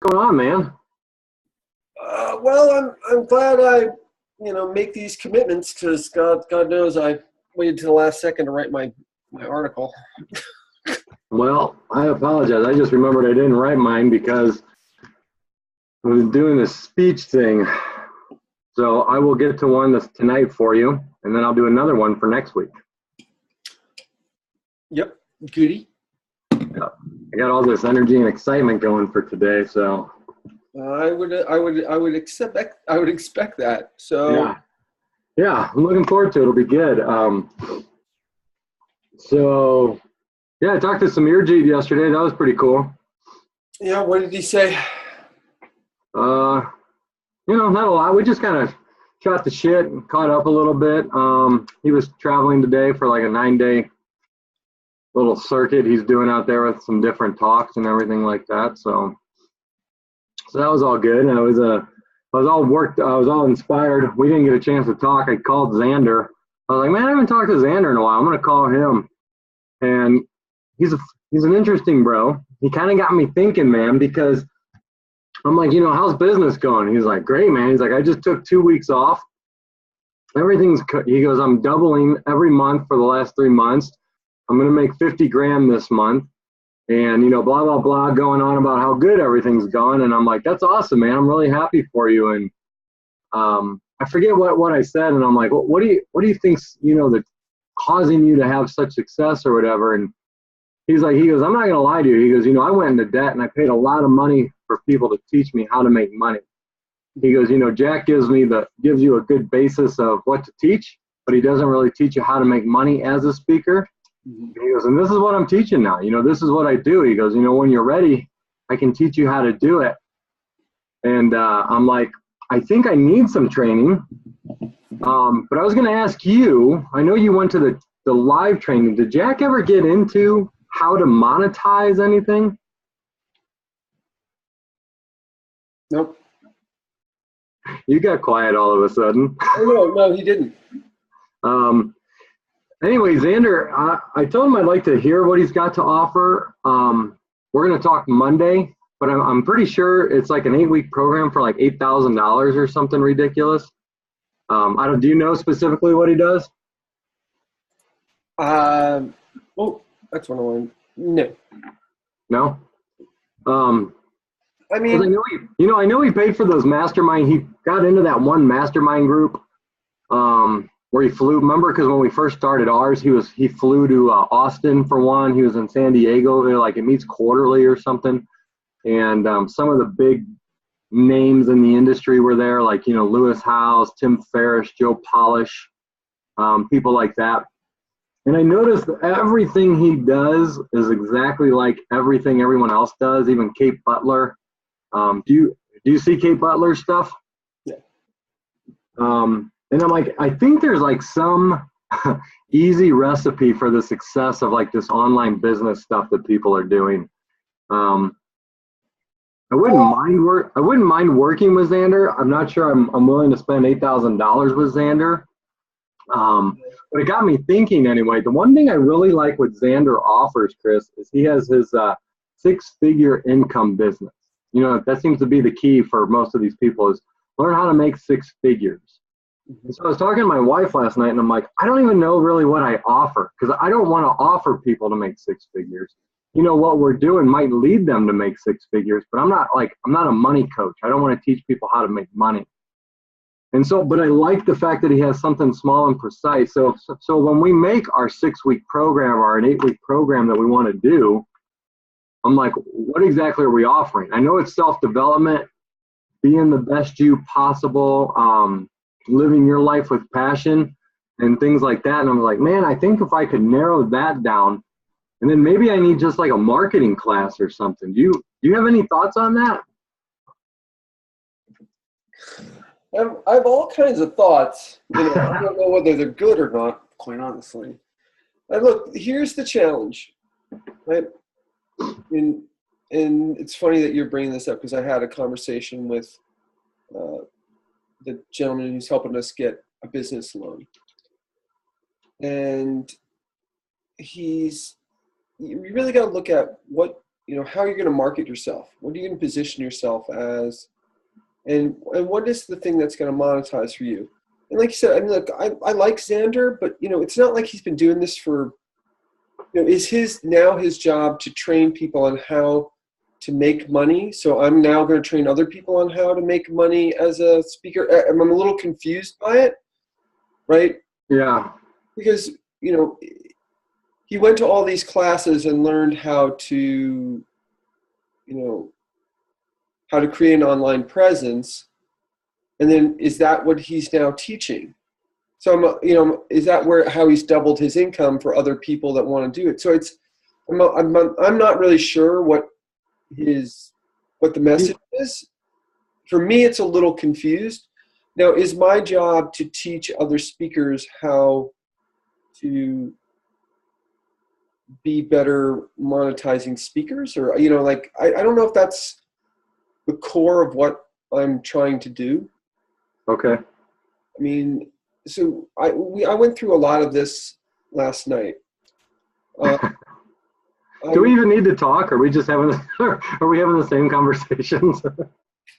going on, man? Well, I'm glad I, make these commitments because God knows I waited to the last second to write my article. Well, I apologize. I just remembered I didn't write mine because I was doing this speech thing. So I will get to one that's tonight for you, and then I'll do another one for next week. Yep, goody. Yeah. I got all this energy and excitement going for today, so. I would expect that. So. Yeah, I'm looking forward to it. It'll be good. So, yeah, I talked to Samirjeet yesterday. That was pretty cool. Yeah, what did he say? Not a lot. We just kind of shot the shit and caught up a little bit. He was traveling today for like a 9-day little circuit he's doing out there with some different talks and everything like that. So that was all good. And I was all worked. I was all inspired. We didn't get a chance to talk. I called Xander. I was like, man, I haven't talked to Xander in a while. I'm going to call him. And he's an interesting bro. He kind of got me thinking, man, because I'm like, how's business going? He's like, great, man. He's like, I just took 2 weeks off. He goes, I'm doubling every month for the last 3 months. I'm going to make 50 grand this month. And, blah, blah, blah, going on about how good everything's gone. And I'm like, that's awesome, man. I'm really happy for you. And I forget what I said. And I'm like, well, what do you think's, that's causing you to have such success or whatever? And he goes, I'm not going to lie to you. He goes, I went into debt and I paid a lot of money for people to teach me how to make money. He goes, Jack gives you a good basis of what to teach, but he doesn't really teach you how to make money as a speaker. Mm-hmm. He goes, and this is what I'm teaching now. This is what I do. He goes, when you're ready, I can teach you how to do it. And I'm like, I think I need some training. But I was going to ask you, I know you went to the live training. Did Jack ever get into how to monetize anything? Nope. You got quiet all of a sudden. Oh, no, he didn't. Anyway, Xander, I told him I'd like to hear what he's got to offer. We're going to talk Monday, but I'm pretty sure it's like an 8-week program for like $8,000 or something ridiculous. Do you know specifically what he does? That's one of one. No. No? I mean, I know he paid for those mastermind. He got into that one mastermind group where he flew. Remember, because when we first started ours, he flew to Austin for one. He was in San Diego. They're like, it meets quarterly or something. And some of the big names in the industry were there, like, Lewis Howes, Tim Ferriss, Joe Polish, people like that. And I noticed that everything he does is exactly like everything everyone else does, even Kate Butler. Do you see Kate Butler's stuff? Yeah. And I'm like, I think there's like some easy recipe for the success of like this online business stuff that people are doing. I wouldn't mind working with Xander. I'm not sure I'm willing to spend $8,000 with Xander. But it got me thinking anyway. The one thing I really like what Xander offers, Chris, is he has his 6-figure income business. That seems to be the key for most of these people is learn how to make 6 figures. Mm-hmm. So I was talking to my wife last night and I'm like, I don't even know really what I offer because I don't want to offer people to make 6 figures. What we're doing might lead them to make 6 figures, but I'm not a money coach. I don't want to teach people how to make money. And so, but I like the fact that he has something small and precise. So when we make our 6-week program or an 8-week program that we want to do, I'm like, what exactly are we offering? I know it's self-development, being the best you possible, living your life with passion and things like that. And I'm like, man, I think if I could narrow that down, and then maybe I need just like a marketing class or something. Do you have any thoughts on that? I have all kinds of thoughts. I don't know whether they're good or not, quite honestly. And look, here's the challenge, right? And it's funny that you're bringing this up because I had a conversation with the gentleman who's helping us get a business loan. And you really got to look at what how are you going to market yourself? What are you going to position yourself as? And what is the thing that's going to monetize for you? And like you said, I mean, look, I like Xander, but it's not like he's been doing this for, is his job to train people on how to make money. So I'm now going to train other people on how to make money as a speaker. I'm a little confused by it, right? Yeah. Because, he went to all these classes and learned how to, how to create an online presence. And then is that what he's now teaching? So is that how he's doubled his income for other people that want to do it? So I'm not really sure what the message is. For me, it's a little confused. Now, is my job to teach other speakers how to be better monetizing speakers? Or, I don't know if that's the core of what I'm trying to do. Okay. I mean, so I went through a lot of this last night. Do we even need to talk? Are we just having the same conversations?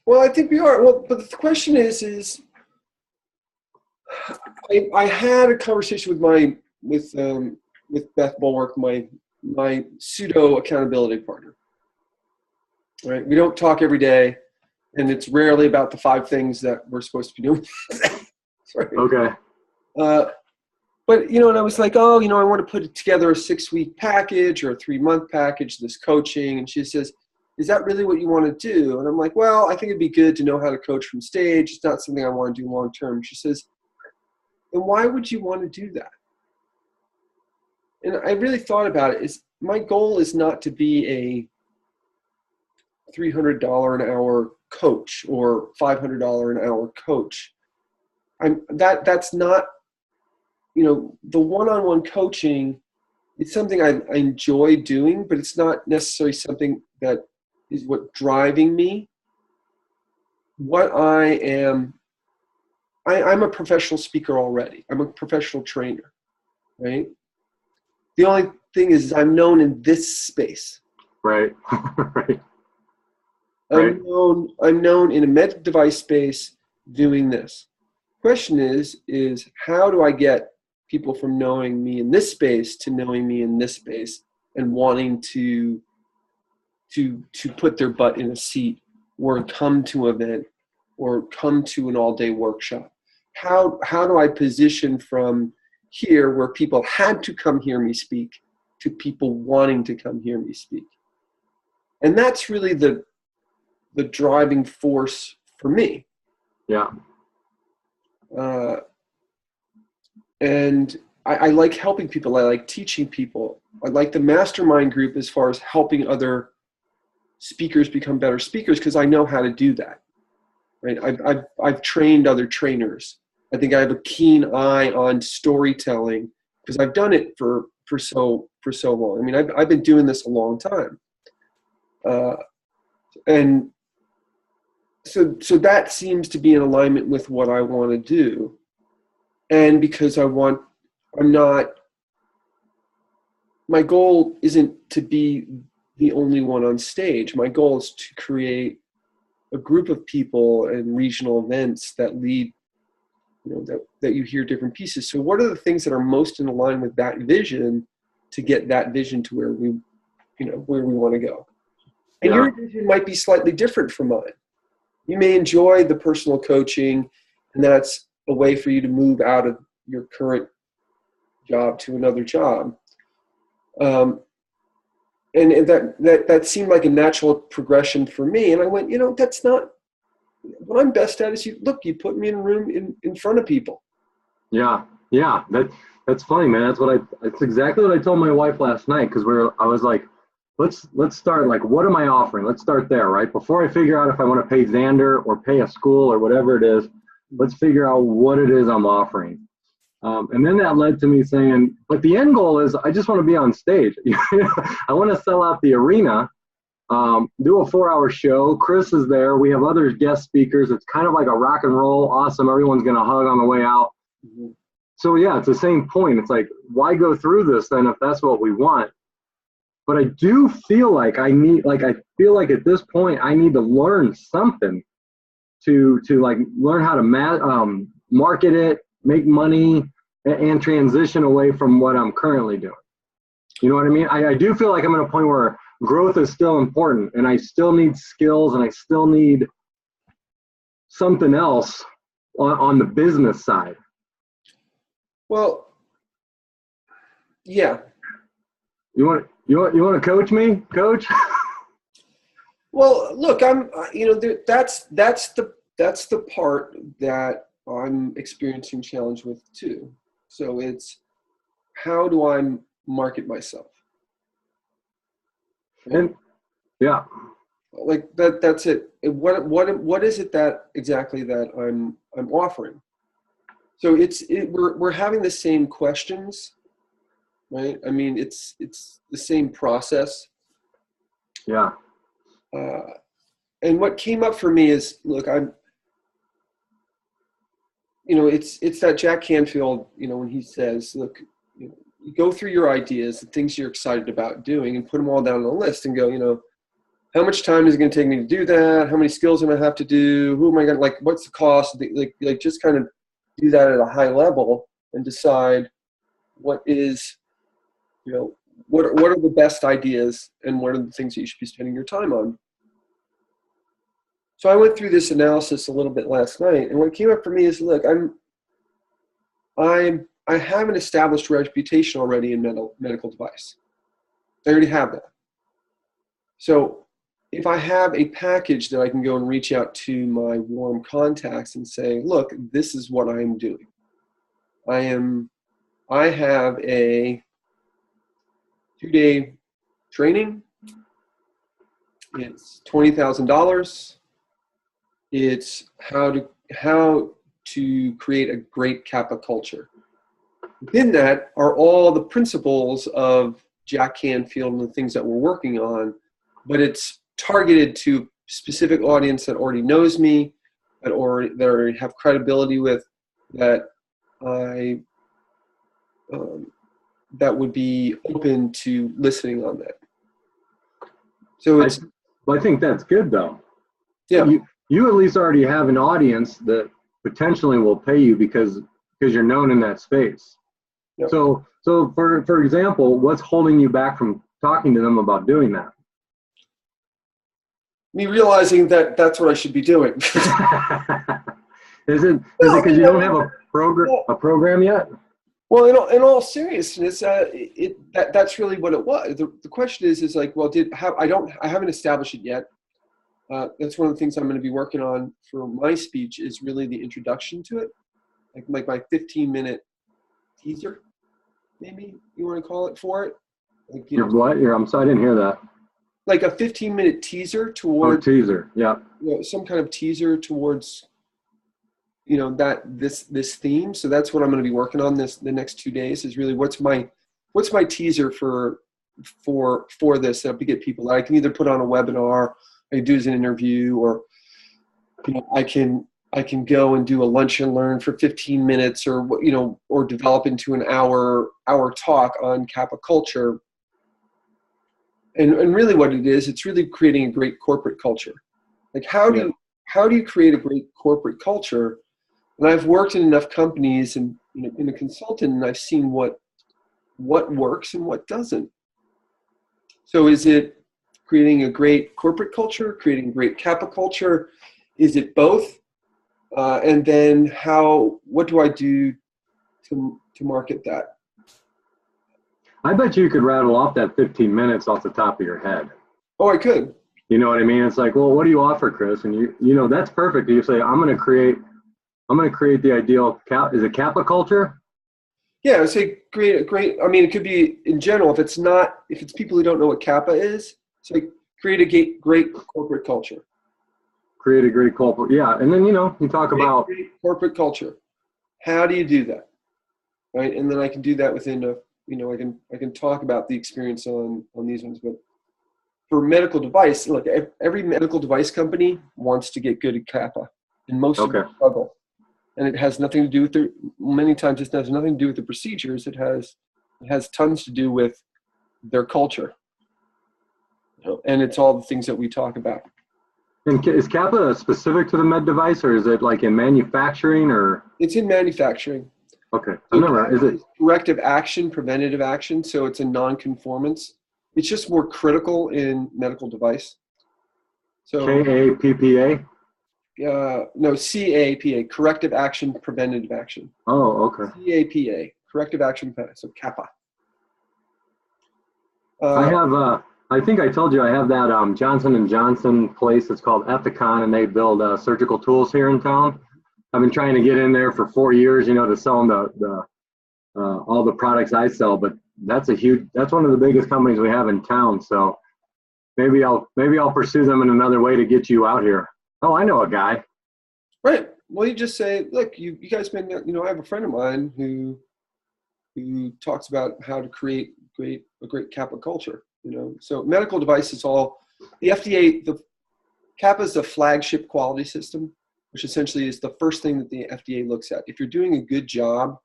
Well, I think we are. Well, but the question is I had a conversation with Beth Bulwark, my pseudo accountability partner. Right? We don't talk every day, and it's rarely about the 5 things that we're supposed to be doing. Sorry. Okay. But, and I was like, I want to put together a 6-week package or a 3-month package, this coaching. And she says, is that really what you want to do? And I'm like, well, I think it'd be good to know how to coach from stage. It's not something I want to do long term. She says, then why would you want to do that? And I really thought about it. My goal is not to be a $300 an hour coach or $500 an hour coach. That's not, the one-on-one coaching, it's something I enjoy doing, but it's not necessarily something that is what driving me. What I'm a professional speaker already. I'm a professional trainer, right? The only thing is I'm known in this space. Right. Right. I'm known in a medical device space doing this. Question is how do I get people from knowing me in this space to knowing me in this space and wanting to put their butt in a seat or come to an event or come to an all-day workshop? How do I position from here where people had to come hear me speak to people wanting to come hear me speak? And that's really the driving force for me. Yeah. And I like helping people. I like teaching people. I like the mastermind group as far as helping other speakers become better speakers because I know how to do that. Right? I've trained other trainers. I think I have a keen eye on storytelling because I've done it for so long. I mean, I've been doing this a long time. And so that seems to be in alignment with what I want to do. And because my goal isn't to be the only one on stage. My goal is to create a group of people and regional events that lead, that you hear different pieces. So what are the things that are most in line with that vision to get that vision to where we want to go? And your vision might be slightly different from mine. You may enjoy the personal coaching, and that's a way for you to move out of your current job to another job. And that seemed like a natural progression for me. And I went, that's not what I'm best at. Is you put me in a room in front of people. Yeah. That's funny, man. That's exactly what I told my wife last night because I was like, let's start, like, what am I offering? Let's start there, right? Before I figure out if I want to pay Xander or pay a school or whatever it is, let's figure out what it is I'm offering. And then that led to me saying, but the end goal is I just want to be on stage. I want to sell out the arena, do a 4-hour show. Chris is there. We have other guest speakers. It's kind of like a rock and roll. Awesome. Everyone's going to hug on the way out. Mm-hmm. So yeah, it's the same point. It's like, why go through this then if that's what we want? but I do feel like I feel like at this point I need to learn something to like learn how to market it, make money, and transition away from what I'm currently doing. You know what I mean? I do feel like I'm at a point where growth is still important, and I still need skills, and I still need something else on the business side. Well, yeah. You want to coach me, coach? Well, look, that's the part that I'm experiencing challenge with too. So it's, how do I market myself? And yeah, like that's it. What is it that exactly that I'm offering? So we're having the same questions, right? I mean, it's the same process. Yeah. And what came up for me is, look, it's that Jack Canfield, when he says, look, you go through your ideas, the things you're excited about doing, and put them all down on the list and go, how much time is it going to take me to do that? How many skills am I have to do? Who am I going to, what's the cost? Like just kind of do that at a high level and decide what is, what are the best ideas and what are the things that you should be spending your time on. So I went through this analysis a little bit last night, and what came up for me is, look, I have an established reputation already in medical device. I already have that. So if I have a package that I can go and reach out to my warm contacts and say, look, this is what I am doing. I have a 2-day training. It's $20,000. It's how to create a great Kappa culture. Within that are all the principles of Jack Canfield and the things that we're working on, but it's targeted to specific audience that already knows me, that already have credibility with, that that would be open to listening on that. So I think that's good though. Yeah. You at least already have an audience that potentially will pay you because you're known in that space. Yep. So for example, what's holding you back from talking to them about doing that? Me realizing that that's what I should be doing. Is it because you don't have a program yet? Well, in all seriousness, that's really what it was. The question is like, well, I haven't established it yet. That's one of the things I'm going to be working on for my speech, is really the introduction to it, like my 15-minute teaser, maybe you want to call it, for it. Like, I'm sorry, I didn't hear that. Like a 15-minute teaser towards. Oh, teaser, yeah. Some kind of teaser towards, that this theme. So that's what I'm going to be working on the next 2 days, is really what's my teaser for this, to get people that I can either put on a webinar, I can do as an interview, or I can go and do a lunch and learn for 15 minutes, or or develop into an hour talk on Kappa culture. And really what it is, it's really creating a great corporate culture. Like how do you create a great corporate culture? And I've worked in enough companies and in a consultant, and I've seen what works and what doesn't. So is it creating a great corporate culture, creating a great Kappa culture? Is it both? And then what do I do to market that? I bet you could rattle off that 15 minutes off the top of your head. Oh, I could. You know what I mean? It's like, well, what do you offer, Chris? And you that's perfect. You say, I'm going to create the ideal is it Kappa culture? Yeah, I say create a great. I mean, it could be in general. If it's people who don't know what Kappa is, so create a great corporate culture. Create a great corporate, yeah. And then you talk about great corporate culture. How do you do that, right? And then I can do that within I can talk about the experience on these ones. But for medical device, look, every medical device company wants to get good at Kappa, and most of them struggle. And it has nothing to do with many times it has nothing to do with the procedures. It has tons to do with their culture. and it's all the things that we talk about. And is Kappa specific to the med device, or is it like in manufacturing, or? It's in manufacturing. Okay. So Is it corrective action, preventative action? So it's a non-conformance. It's just more critical in medical device. So KAPPA? no, CAPA, corrective action, preventative action. Oh, okay. CAPA, corrective action, so Kappa. I have, I think I told you I have that Johnson & Johnson place. It's called Ethicon, and they build surgical tools here in town. I've been trying to get in there for 4 years, you know, to sell them all the products I sell. But that's one of the biggest companies we have in town. So maybe I'll pursue them in another way to get you out here. Oh, I know a guy. Right. Well, you just say, look, you guys been, you know, I have a friend of mine who talks about how to create a great Kappa culture, you know. So medical device is all, the FDA, the Kappa is the flagship quality system, which essentially is the first thing that the FDA looks at. If you're doing a good job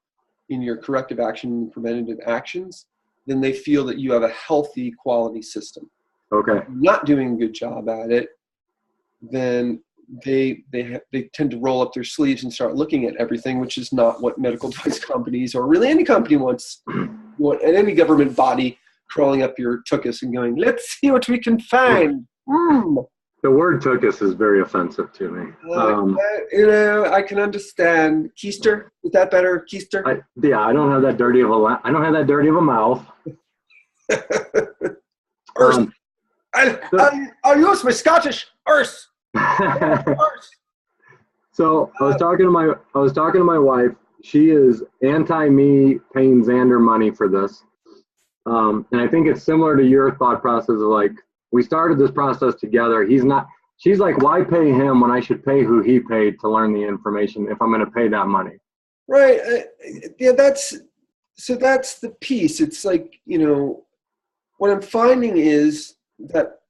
in your corrective action, preventative actions, then they feel that you have a healthy quality system. Okay. If you're not doing a good job at it, then they tend to roll up their sleeves and start looking at everything, which is not what medical device companies or really any company wants. And any government body crawling up your tuchus and going, let's see what we can find. The word tuchus is very offensive to me. You know, I can understand. Keister, is that better? Keister? I don't have that dirty of a mouth. I'll use my Scottish arse. So I was talking to my wife. She is anti me paying Xander money for this, and I think it's similar to your thought process of like, we started this process together. She's like, why pay him when I should pay who he paid to learn the information if I'm going to pay that money? Right. Yeah, that's the piece. It's like, you know, what I'm finding is that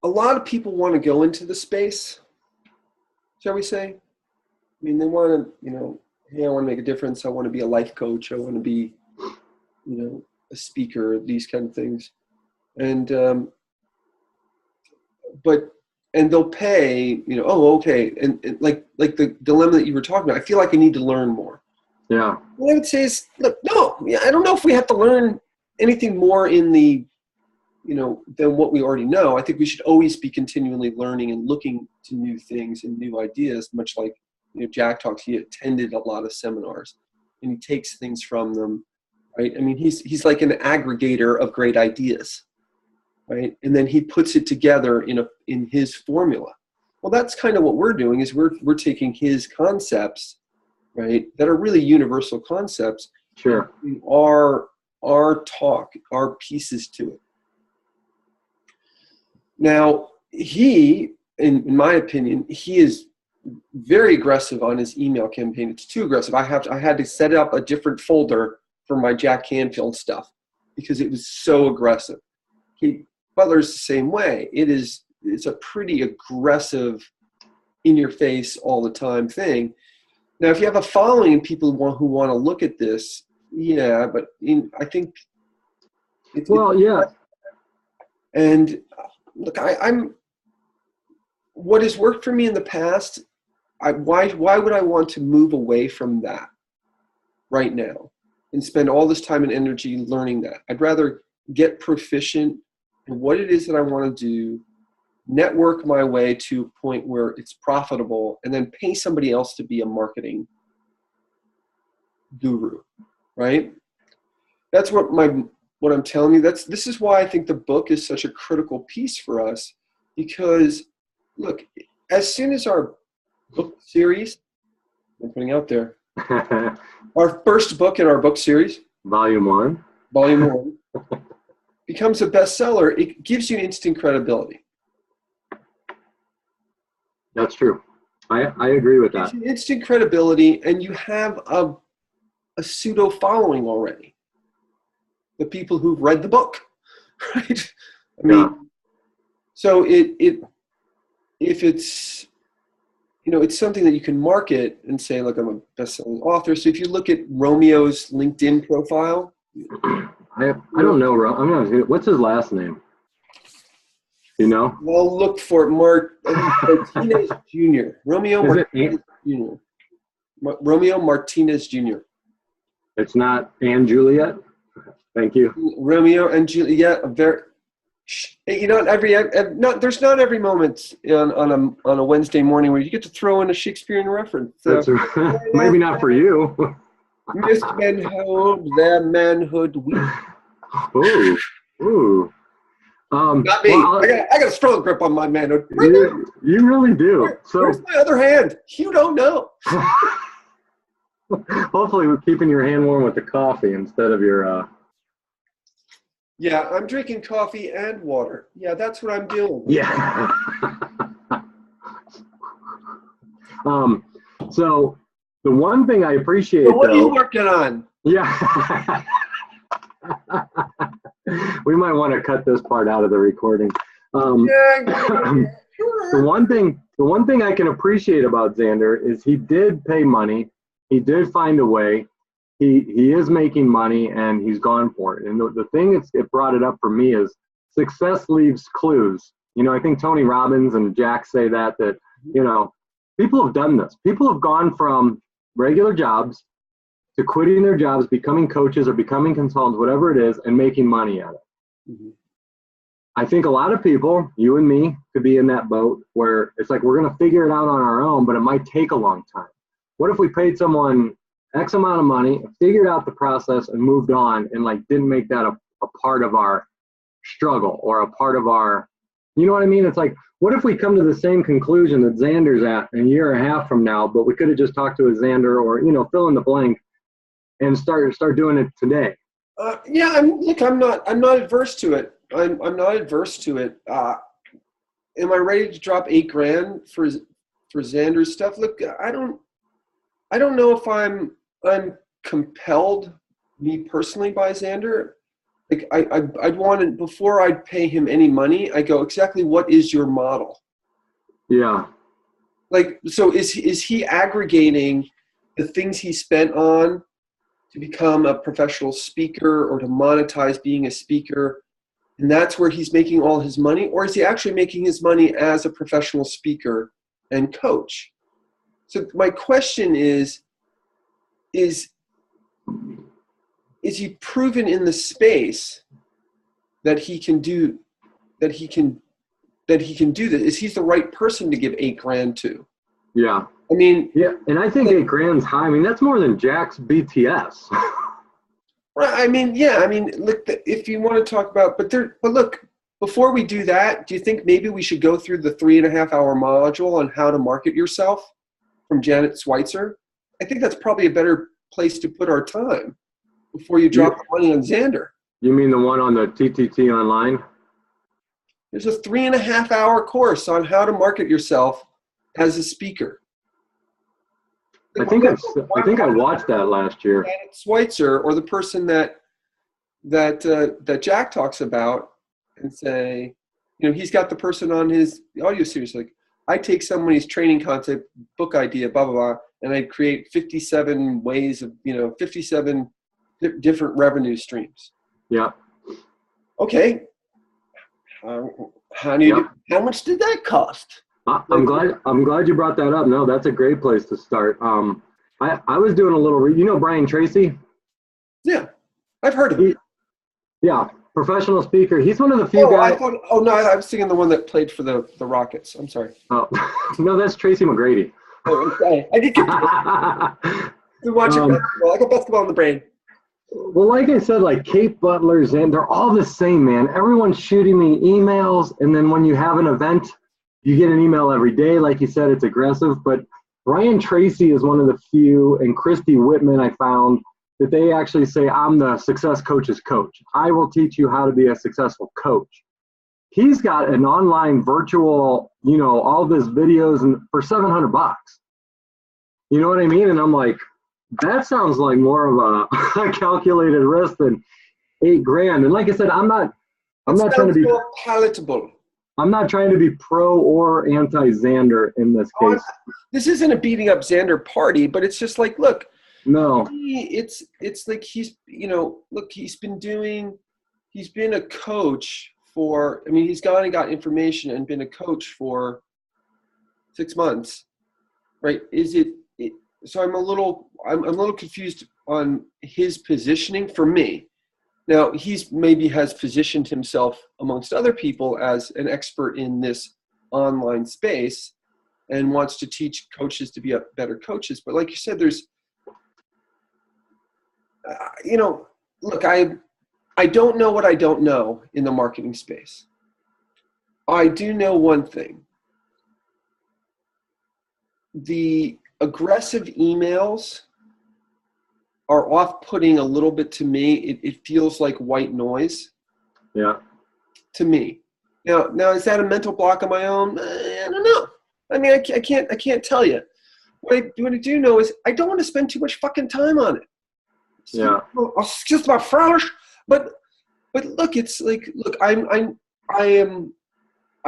a lot of people want to go into the space, shall we say? I mean, they want to, you know, hey, I want to make a difference. I want to be a life coach. I want to be, you know, a speaker, these kind of things. And, and they'll pay, you know, oh, okay. And like the dilemma that you were talking about, I feel like I need to learn more. Yeah. What I would say is, look, no, I don't know if we have to learn anything more in the, you know, than what we already know. I think we should always be continually learning and looking to new things and new ideas, much like, you know, Jack talks, he attended a lot of seminars and he takes things from them, right? I mean, he's like an aggregator of great ideas, right? And then he puts it together in his formula. Well, that's kind of what we're doing, is we're taking his concepts, right, that are really universal concepts. Sure. Our talk, our pieces to it. Now, he, in my opinion, he is very aggressive on his email campaign. It's too aggressive. I had to set up a different folder for my Jack Canfield stuff because it was so aggressive. Butler's the same way. It's a pretty aggressive, in your face all the time thing. Now, if you have a following and people who want to look at this, yeah, but I think yeah. And look, I'm what has worked for me in the past. Why would I want to move away from that right now and spend all this time and energy learning that? I'd rather get proficient in what it is that I want to do, network my way to a point where it's profitable, and then pay somebody else to be a marketing guru, right? That's what I'm telling you. This is why I think the book is such a critical piece for us, because look, as soon as our book series, I'm putting out there, our first book in our book series, Volume 1, becomes a bestseller, it gives you instant credibility. That's true. I agree with that. Instant credibility, and you have a pseudo following already. The people who've read the book, right? I mean, so if it's, you know, it's something that you can market and say, look, I'm a best-selling author. So if you look at Romeo's LinkedIn profile, I don't know. I'm not. What's his last name? You know? Well, look for it, Martinez Jr. Romeo Martinez Jr. Romeo Martinez Jr. It's not Anne Juliet. Thank you. Romeo and Juliet. You know, there's not every moment on a Wednesday morning where you get to throw in a Shakespearean reference. That's maybe not for you. Miss Manhood, their manhood weak. Ooh, ooh. Not me. Well, I got a strong grip on my manhood. You really do. Where's my other hand? You don't know. Hopefully, we're keeping your hand warm with the coffee instead of your. Yeah, I'm drinking coffee and water. Yeah, that's what I'm doing. Yeah. So the one thing I appreciate. So what are you working on? Yeah. We might want to cut this part out of the recording. The one thing I can appreciate about Xander is he did pay money. He did find a way. He is making money, and he's gone for it. And the thing it brought it up for me is success leaves clues. You know, I think Tony Robbins and Jack say that, you know, people have done this. People have gone from regular jobs to quitting their jobs, becoming coaches or becoming consultants, whatever it is, and making money at it. Mm-hmm. I think a lot of people, you and me, could be in that boat where it's like we're going to figure it out on our own, but it might take a long time. What if we paid someone X amount of money, figured out the process, and moved on, and like didn't make that a part of our struggle or a part of our, you know what I mean? It's like, what if we come to the same conclusion that Xander's at a year and a half from now, but we could have just talked to a Xander or, you know, fill in the blank and start doing it today? Yeah, I'm not adverse to it. I'm not adverse to it. Am I ready to drop $8,000 for Xander's stuff? Look, I don't know if I'm compelled, me personally, by Xander. Like I'd want to, before I'd pay him any money, I go, exactly what is your model? Yeah. Like, so is he aggregating the things he spent on to become a professional speaker or to monetize being a speaker, and that's where he's making all his money? Or is he actually making his money as a professional speaker and coach? So my question is he proven in the space that he can do this? Is he the right person to give $8,000 to? Yeah. I mean, yeah, and I think $8,000's high. I mean, that's more than Jack's BTS. Right. I mean, yeah. I mean, look, if you want to talk about, but look, before we do that, do you think maybe we should go through the 3.5-hour module on how to market yourself from Janet Schweitzer? I think that's probably a better place to put our time before you drop the money on Xander. You mean the one on the TTT online? There's a 3.5-hour course on how to market yourself as a speaker. I think I watched that last year. Janet Schweitzer, or the person that Jack talks about, and say, you know, he's got the person on his audio series. Like, I take somebody's training concept, book idea, blah, blah, blah, and I create 57 ways of, 57 different revenue streams. Yeah. Okay. How much did that cost? I'm glad you brought that up. No, that's a great place to start. I was doing a little, Brian Tracy? Yeah, I've heard of him. Yeah, professional speaker. He's one of the few guys. I was thinking the one that played for the Rockets. I'm sorry. Oh, no, that's Tracy McGrady. Oh, okay. I did get watching basketball. I got basketball in the brain. Well, like I said, like Kate Butler's and they're all the same, man. Everyone's shooting me emails, and then when you have an event, you get an email every day. Like you said, it's aggressive. But Brian Tracy is one of the few, and Christy Whitman, I found, that they actually say, I'm the success coach's coach. I will teach you how to be a successful coach. He's got an online virtual, all of his videos and for $700. You know what I mean? And I'm like, that sounds like more of a calculated risk than $8,000. And like I said, I'm not trying to be more palatable. I'm not trying to be pro or anti Xander in this case. This isn't a beating up Xander party, but it's just like, look, No. It's like he's, look, he's been a coach for, I mean, he's gone and got information and been a coach for 6 months, right? So I'm a little confused on his positioning for me. Now, he's maybe has positioned himself amongst other people as an expert in this online space and wants to teach coaches to be better coaches. But like you said, there's, look, I don't know what I don't know in the marketing space. I do know one thing. The aggressive emails are off-putting a little bit to me. It feels like white noise. Yeah. To me. Now is that a mental block of my own? I don't know. I mean, I can't tell you. What I do know is I don't want to spend too much fucking time on it. Yeah. Excuse my French, but look, it's like, look, I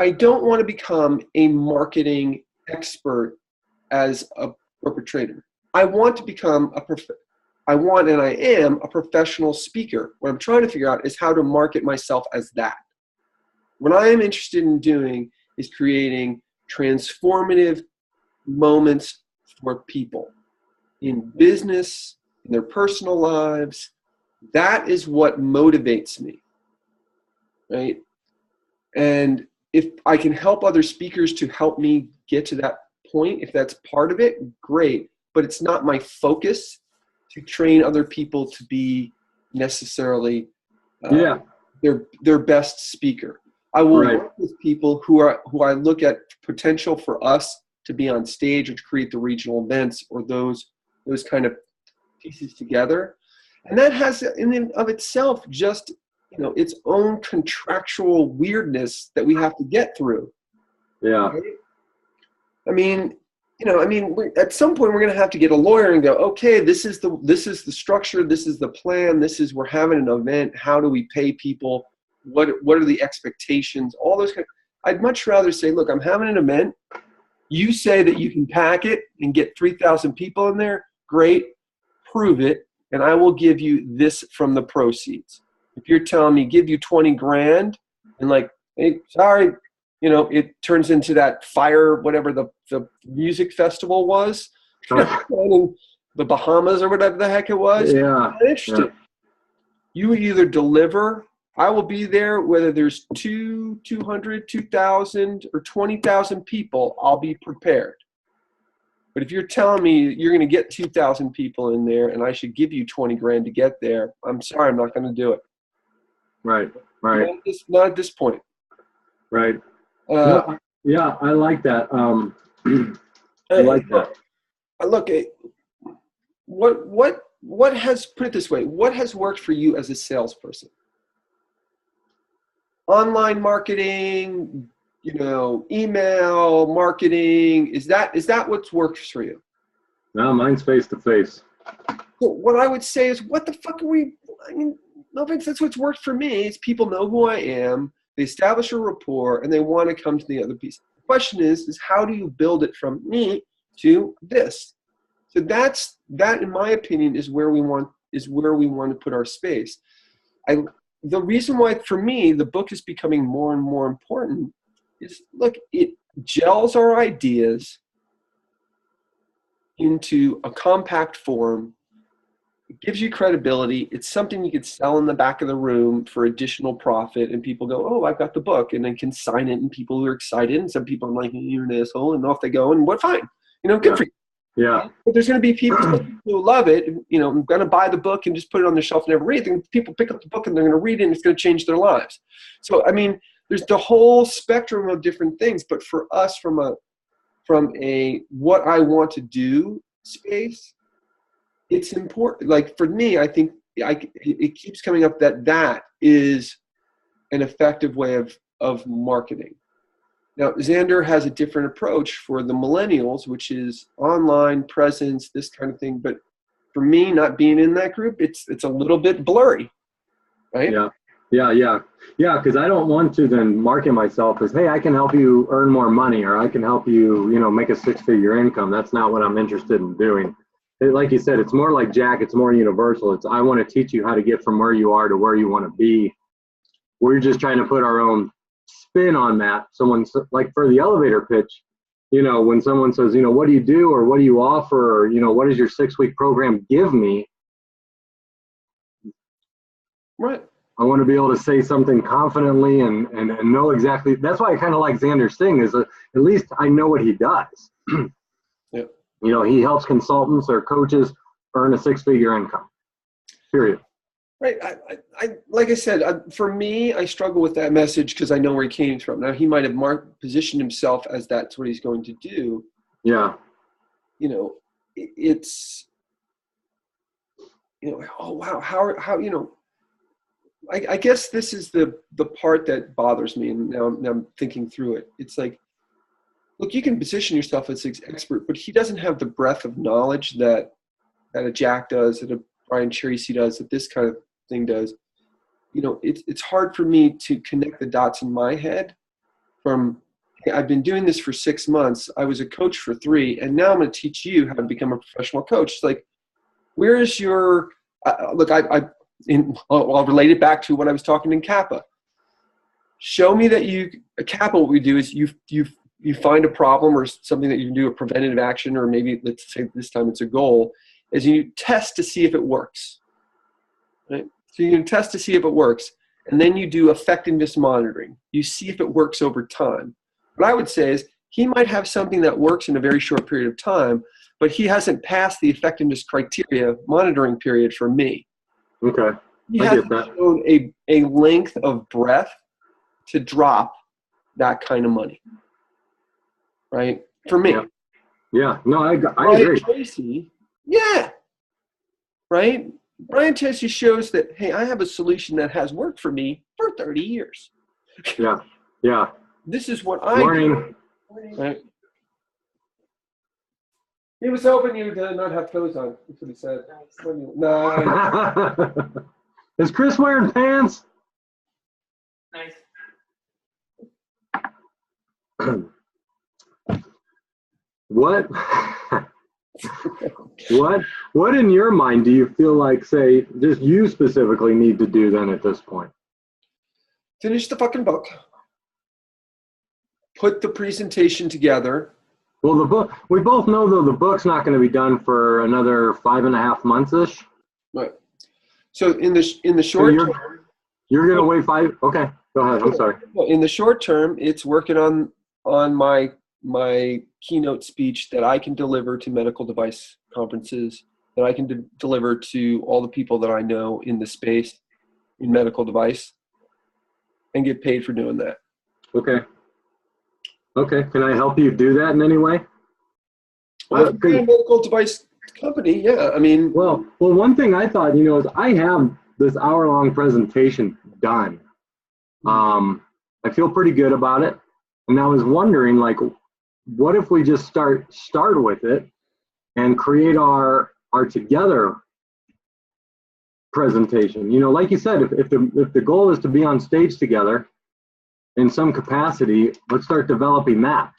don't want to become a marketing expert as a corporate trader. I want to become I am a professional speaker. What I'm trying to figure out is how to market myself as that. What I am interested in doing is creating transformative moments for people in business, in their personal lives. That is what motivates me, right? And if I can help other speakers to help me get to that point, if that's part of it, great. But it's not my focus to train other people to be necessarily their best speaker. I will work with people who I look at potential for us to be on stage or to create the regional events or those kind of pieces together. And that has in and of itself just, its own contractual weirdness that we have to get through. Yeah. Right? I mean, at some point we're going to have to get a lawyer and go, okay, this is the structure, this is the plan, we're having an event. How do we pay people? What are the expectations? All those I'd much rather say, look, I'm having an event. You say that you can pack it and get 3,000 people in there. Great, prove it, and I will give you this from the proceeds. If you're telling me give you 20 grand and like, hey, sorry, it turns into that fire, whatever the music festival was, in the Bahamas or whatever the heck it was. Yeah. I'm not interested. Yeah. You either deliver, I will be there, whether there's 200, 2,000, or 20,000 people, I'll be prepared. But if you're telling me you're going to get 2,000 people in there and I should give you 20 grand to get there, I'm sorry, I'm not going to do it. Right. Not at this point. Right. Yeah, I like that. I like that. Look, what has, put it this way, what has worked for you as a salesperson? Online marketing, email marketing, is that what's worked for you? No, mine's face to face. So what I would say is, what the fuck are we, no offense, that's what's worked for me, is people know who I am, they establish a rapport, and they want to come to the other piece. The question is how do you build it from me to this? So that, in my opinion, is where we want to put our space. The reason why, for me, the book is becoming more and more important is, look, it gels our ideas into a compact form. It gives you credibility. It's something you could sell in the back of the room for additional profit, and people go, oh, I've got the book, and then can sign it, and people are excited, and some people are like, you're an asshole, and off they go, and what, fine. Good for you. Yeah. But there's going to be people who love it, I'm going to buy the book and just put it on the shelf and never read it. And people pick up the book and they're going to read it and it's going to change their lives. So, there's the whole spectrum of different things. But for us, from a what I want to do space, it's important. Like for me, I think it keeps coming up that is an effective way of marketing. Now, Xander has a different approach for the millennials, which is online presence, this kind of thing. But for me, not being in that group, it's a little bit blurry, right? Yeah. Because I don't want to then market myself as, hey, I can help you earn more money, or I can help you, make a 6-figure income. That's not what I'm interested in doing. like you said, it's more like Jack. It's more universal. It's I want to teach you how to get from where you are to where you want to be. We're just trying to put our own spin on that. Someone's like for the elevator pitch, when someone says, what do you do or what do you offer or, what does your 6-week program give me? Right. I want to be able to say something confidently and know exactly. That's why I kind of like Xander's thing is at least I know what he does. Yeah. He helps consultants or coaches earn a 6-figure income, period. Right. I like I said, for me, I struggle with that message because I know where he came from. Now, he might have positioned himself as that's what he's going to do. Yeah. It's, oh, wow. How I guess this is the part that bothers me. And now I'm thinking through it. It's like, look, you can position yourself as an expert, but he doesn't have the breadth of knowledge that a Jack does, that a Brian Tracy does, that this kind of thing does. It's hard for me to connect the dots in my head from, hey, I've been doing this for 6 months. I was a coach for 3, and now I'm going to teach you how to become a professional coach. It's like, where is your look? I'll relate it back to what I was talking in Kappa. Show me that Kappa. What we do is you find a problem or something that you can do, a preventative action, or maybe let's say this time it's a goal, is you test to see if it works. Right? So you can test to see if it works, and then you do effectiveness monitoring. You see if it works over time. What I would say is he might have something that works in a very short period of time, but he hasn't passed the effectiveness criteria monitoring period for me. Okay. He hasn't shown a length of breadth to drop that kind of money. Right? For me. Yeah. No, I Brian agree. Tracy, yeah. Right? Brian Tracy shows that, hey, I have a solution that has worked for me for 30 years. Yeah. Yeah. This is what I do. Right? He was hoping you did not have clothes on. That's what he said. No. Is Chris wearing pants? Nice. What in your mind do you feel like, say, just you specifically need to do then at this point? Finish the fucking book. Put the presentation together. Well, the book, we both know though the book's not going to be done for another 5.5 months-ish. Right. So in the short term, you're going to wait 5. Okay, go ahead. I'm sorry. In the short term, it's working on my keynote speech that I can deliver to medical device conferences, that I can deliver to all the people that I know in the space in medical device, and get paid for doing that. Okay. Can I help you do that in any way? Well, if you're a medical device company, yeah. I mean, well, one thing I thought, is I have this hour-long presentation done. I feel pretty good about it, and I was wondering, like, what if we just start with it and create our together presentation? Like you said, if the goal is to be on stage together in some capacity, let's start developing that.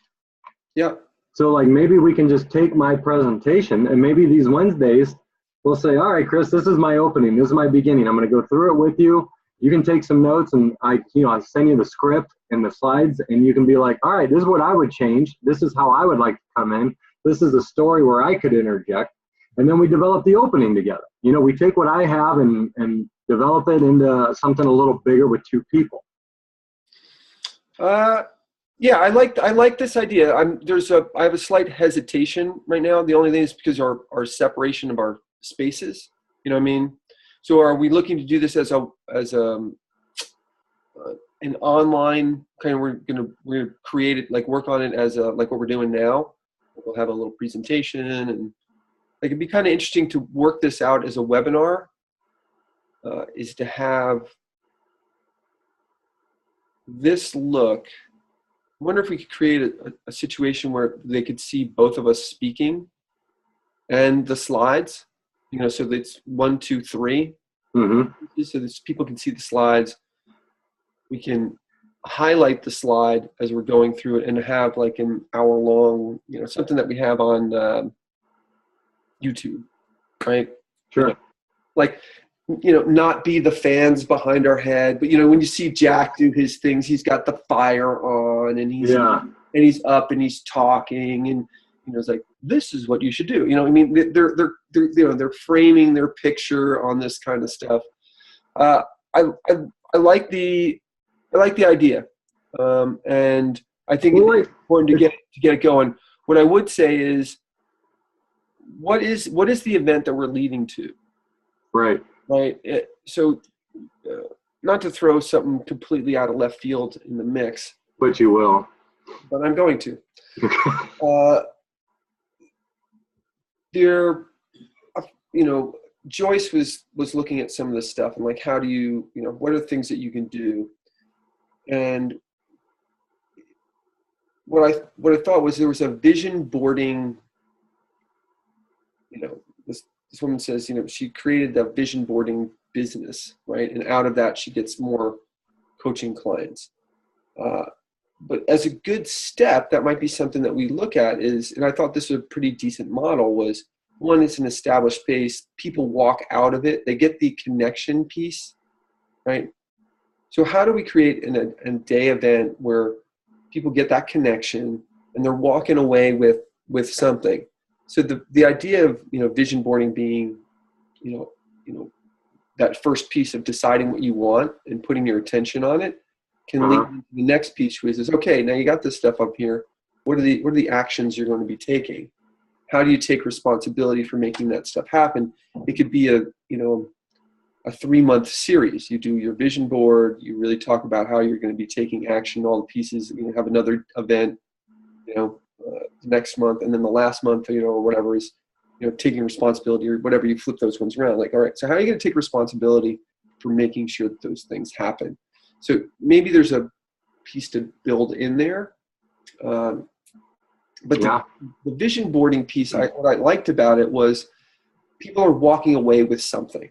Yeah. So like maybe we can just take my presentation and maybe these Wednesdays we'll say, all right, Chris, this is my opening. This is my beginning. I'm going to go through it with you. You can take some notes and I send you the script and the slides and you can be like, all right, this is what I would change. This is how I would like to come in. This is a story where I could interject. And then we develop the opening together. We take what I have and develop it into something a little bigger with 2 people. Yeah, I like this idea. I have a slight hesitation right now. The only thing is because our separation of our spaces. You know what I mean? So are we looking to do this as an online kind of, we're gonna create it, like work on it as like what we're doing now. We'll have a little presentation and like it'd be kind of interesting to work this out as a webinar. Is to have this look. I wonder if we could create a situation where they could see both of us speaking and the slides, so that's 1, 2, 3. Mm-hmm. So that people can see the slides. We can highlight the slide as we're going through it and have like an hour long, something that we have on YouTube, right? Sure. Like, not be the fans behind our head, but when you see Jack do his things, he's got the fire on, and he's up and he's talking, and it's like, this is what you should do. I mean, they're framing their picture on this kind of stuff. I like the idea, and I think it's important to get it going. What I would say is, what is the event that we're leading to? Right. Right. So, not to throw something completely out of left field in the mix, but you will. But I'm going to. Joyce was looking at some of this stuff and like, how do you, what are the things that you can do? And what I thought was there was a vision boarding. This woman says, she created a vision boarding business, right? And out of that, she gets more coaching clients. But as a good step, that might be something that we look at and I thought this was a pretty decent model, was one, it's an established base. People walk out of it. They get the connection piece, right? So how do we create a day event where people get that connection and they're walking away with something? So the idea of vision boarding being that first piece of deciding what you want and putting your attention on it can lead to the next piece, which is, okay, now you got this stuff up here. What are the actions you're going to be taking? How do you take responsibility for making that stuff happen? It could be a 3-month series. You do your vision board. You really talk about how you're going to be taking action, all the pieces. You have another event, next month, and then the last month, or whatever is, taking responsibility or whatever. You flip those ones around. Like, all right, so how are you going to take responsibility for making sure that those things happen? So maybe there's a piece to build in there. But the vision boarding piece, what I liked about it was people are walking away with something.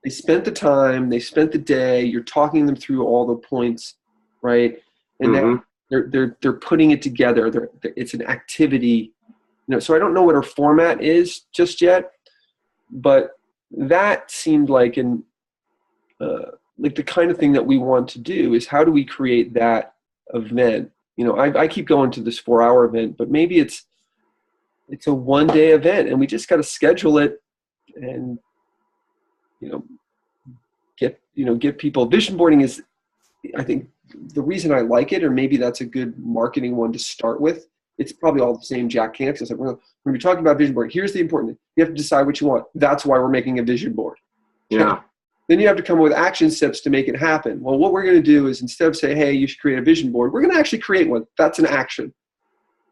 They spent the time, they spent the day, you're talking them through all the points, right? And then they're putting it together. It's an activity. So I don't know what our format is just yet, but that seemed like like the kind of thing that we want to do is, how do we create that event? I keep going to this 4-hour event, but maybe it's a 1-day event, and we just got to schedule it and get people. Vision boarding is, I think, the reason I like it, or maybe that's a good marketing one to start with. It's probably all the same Jack Canix. It's like, we're going to be talking about vision board. Here's the important thing. You have to decide what you want. That's why we're making a vision board. Yeah. Then you have to come up with action steps to make it happen. Well, what we're going to do is, instead of say, hey, you should create a vision board, we're going to actually create one. That's an action,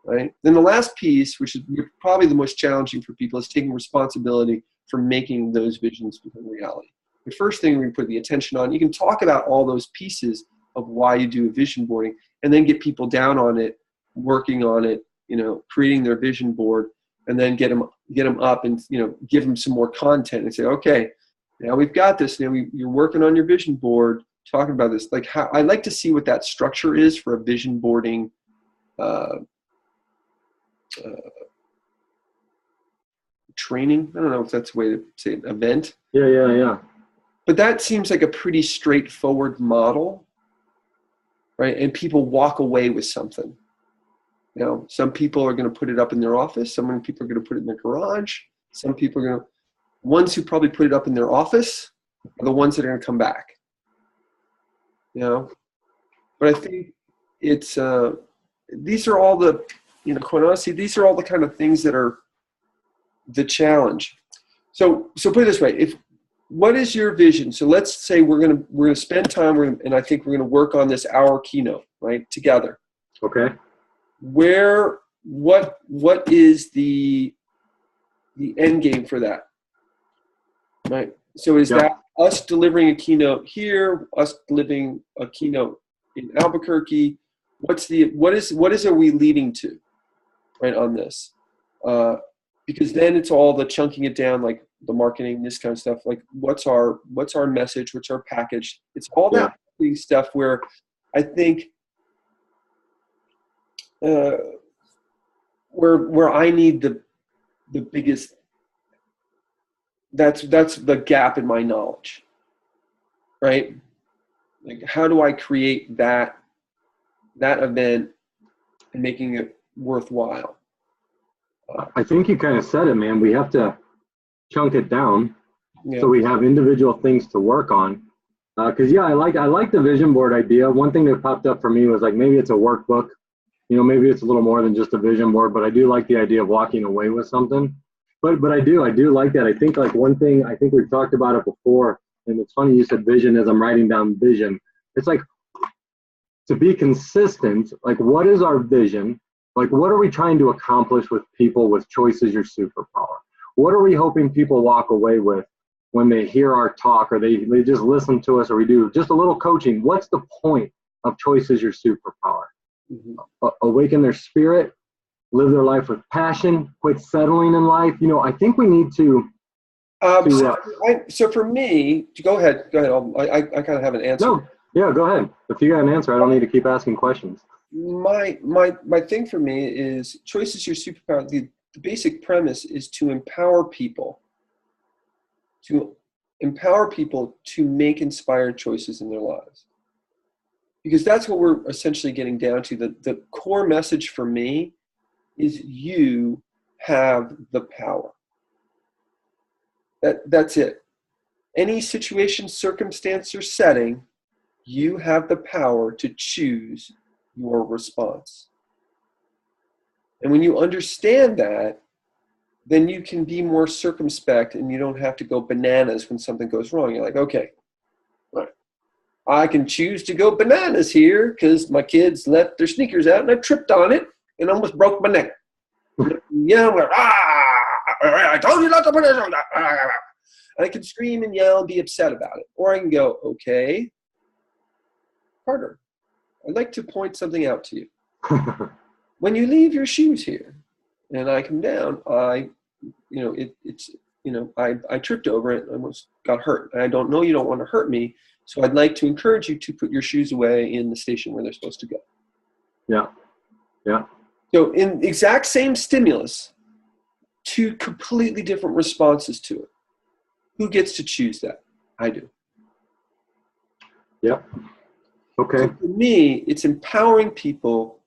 right? Then the last piece, which is probably the most challenging for people, is taking responsibility for making those visions become reality. The first thing we're going to put the attention on, you can talk about all those pieces of why you do vision boarding, and then get people down on it, working on it, creating their vision board, and then get them up and, give them some more content and say, okay, now we've got this. Now you're working on your vision board, talking about this. Like, how I like to see what that structure is for a vision boarding training. I don't know if that's a way to say it, event. Yeah. But that seems like a pretty straightforward model, right? And people walk away with something. Some people are going to put it up in their office. Some people are going to put it in their garage. Some people are going to, ones who probably put it up in their office are the ones that are going to come back. But I think it's, these are all the, quite honestly, these are all the kind of things that are the challenge. So put it this way, what is your vision? So let's say we're gonna spend time, and I think we're gonna work on this hour keynote, right, together. Okay. What is the end game for that, right? So is that us delivering a keynote here, us delivering a keynote in Albuquerque? What are we leading to, right, on this? Because then it's all the chunking it down, like the marketing, this kind of stuff. Like, what's our message? What's our package? It's all that stuff where I think where I need the biggest that's the gap in my knowledge, right? Like, how do I create that event and making it worthwhile? I think you kind of said it, man. We have to chunk it down Yeah. so we have individual things to work on. Because I like the vision board idea. One thing that popped up for me was like maybe it's a workbook. Maybe it's a little more than just a vision board, but I do like the idea of walking away with something. But I do like that. I think like one thing, I think we've talked about it before, and it's funny you said vision as I'm writing down vision. It's like to be consistent, like what is our vision? Like what are we trying to accomplish with people with Choice is your superpower? What are we hoping people walk away with when they hear our talk, or they just listen to us, or we do just a little coaching? What's the point of Choice is your superpower? Mm-hmm. Awaken their spirit, live their life with passion, quit settling in life. I think we need to. So for me, go ahead. I kind of have an answer. No, yeah, go ahead. If you got an answer, I don't need to keep asking questions. My thing for me is Choice is your superpower. The basic premise is to empower people. To empower people to make inspired choices in their lives. Because that's what we're essentially getting down to. The core message for me is you have the power. That's it. Any situation, circumstance, or setting, you have the power to choose your response. And when you understand that, then you can be more circumspect and you don't have to go bananas when something goes wrong. You're like, okay, all right, I can choose to go bananas here because my kids left their sneakers out and I tripped on it and almost broke my neck. Yeah, I'm like, I told you not to put it on. I can scream and yell and be upset about it. Or I can go, okay, Carter, I'd like to point something out to you. When you leave your shoes here and I come down, I tripped over it and almost got hurt. And I don't know you don't want to hurt me, so I'd like to encourage you to put your shoes away in the station where they're supposed to go. Yeah. Yeah. So in the exact same stimulus, two completely different responses to it. Who gets to choose that? I do. Yep. Okay. So for me, it's empowering people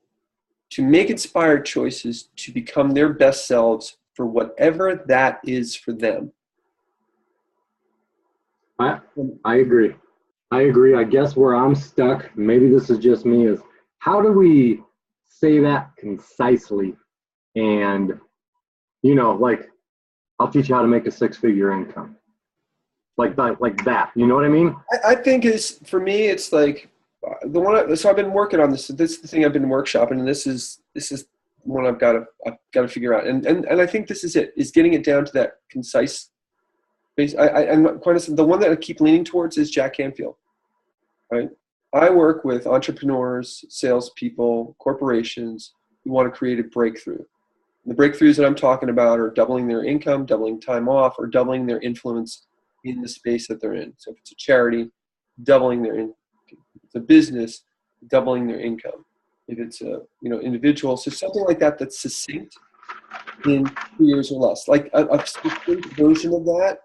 to make inspired choices to become their best selves for whatever that is for them. I agree. I guess where I'm stuck, maybe this is just me, is how do we say that concisely? And, like, I'll teach you how to make a 6-figure income. Like that. You know what I mean? I think for me, it's like so I've been working on this. This is the thing I've been workshopping, and this is one I've got to figure out. And I think this is it, is getting it down to that concise base. I'm quite honest, the one that I keep leaning towards is Jack Canfield, right? I work with entrepreneurs, salespeople, corporations who want to create a breakthrough. The breakthroughs that I'm talking about are doubling their income, doubling time off, or doubling their influence in the space that they're in. So if it's a charity, doubling their income. If it's a business, doubling their income. If it's a individual, so something like that that's succinct in 2 years or less, like a succinct version of that.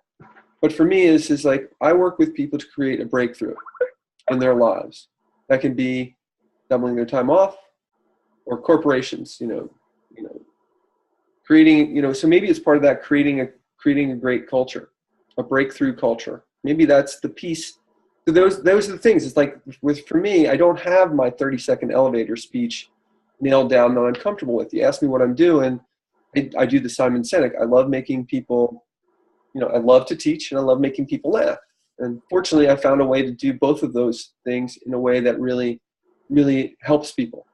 But for me, is like I work with people to create a breakthrough in their lives. That can be doubling their time off, or corporations, creating, so maybe it's part of that creating a great culture, a breakthrough culture. Maybe that's the piece. So those are the things. It's like for me, I don't have my 30-second elevator speech nailed down that I'm comfortable with. You ask me what I'm doing, I do the Simon Sinek. I love making people, I love to teach and I love making people laugh. And fortunately, I found a way to do both of those things in a way that really, really helps people.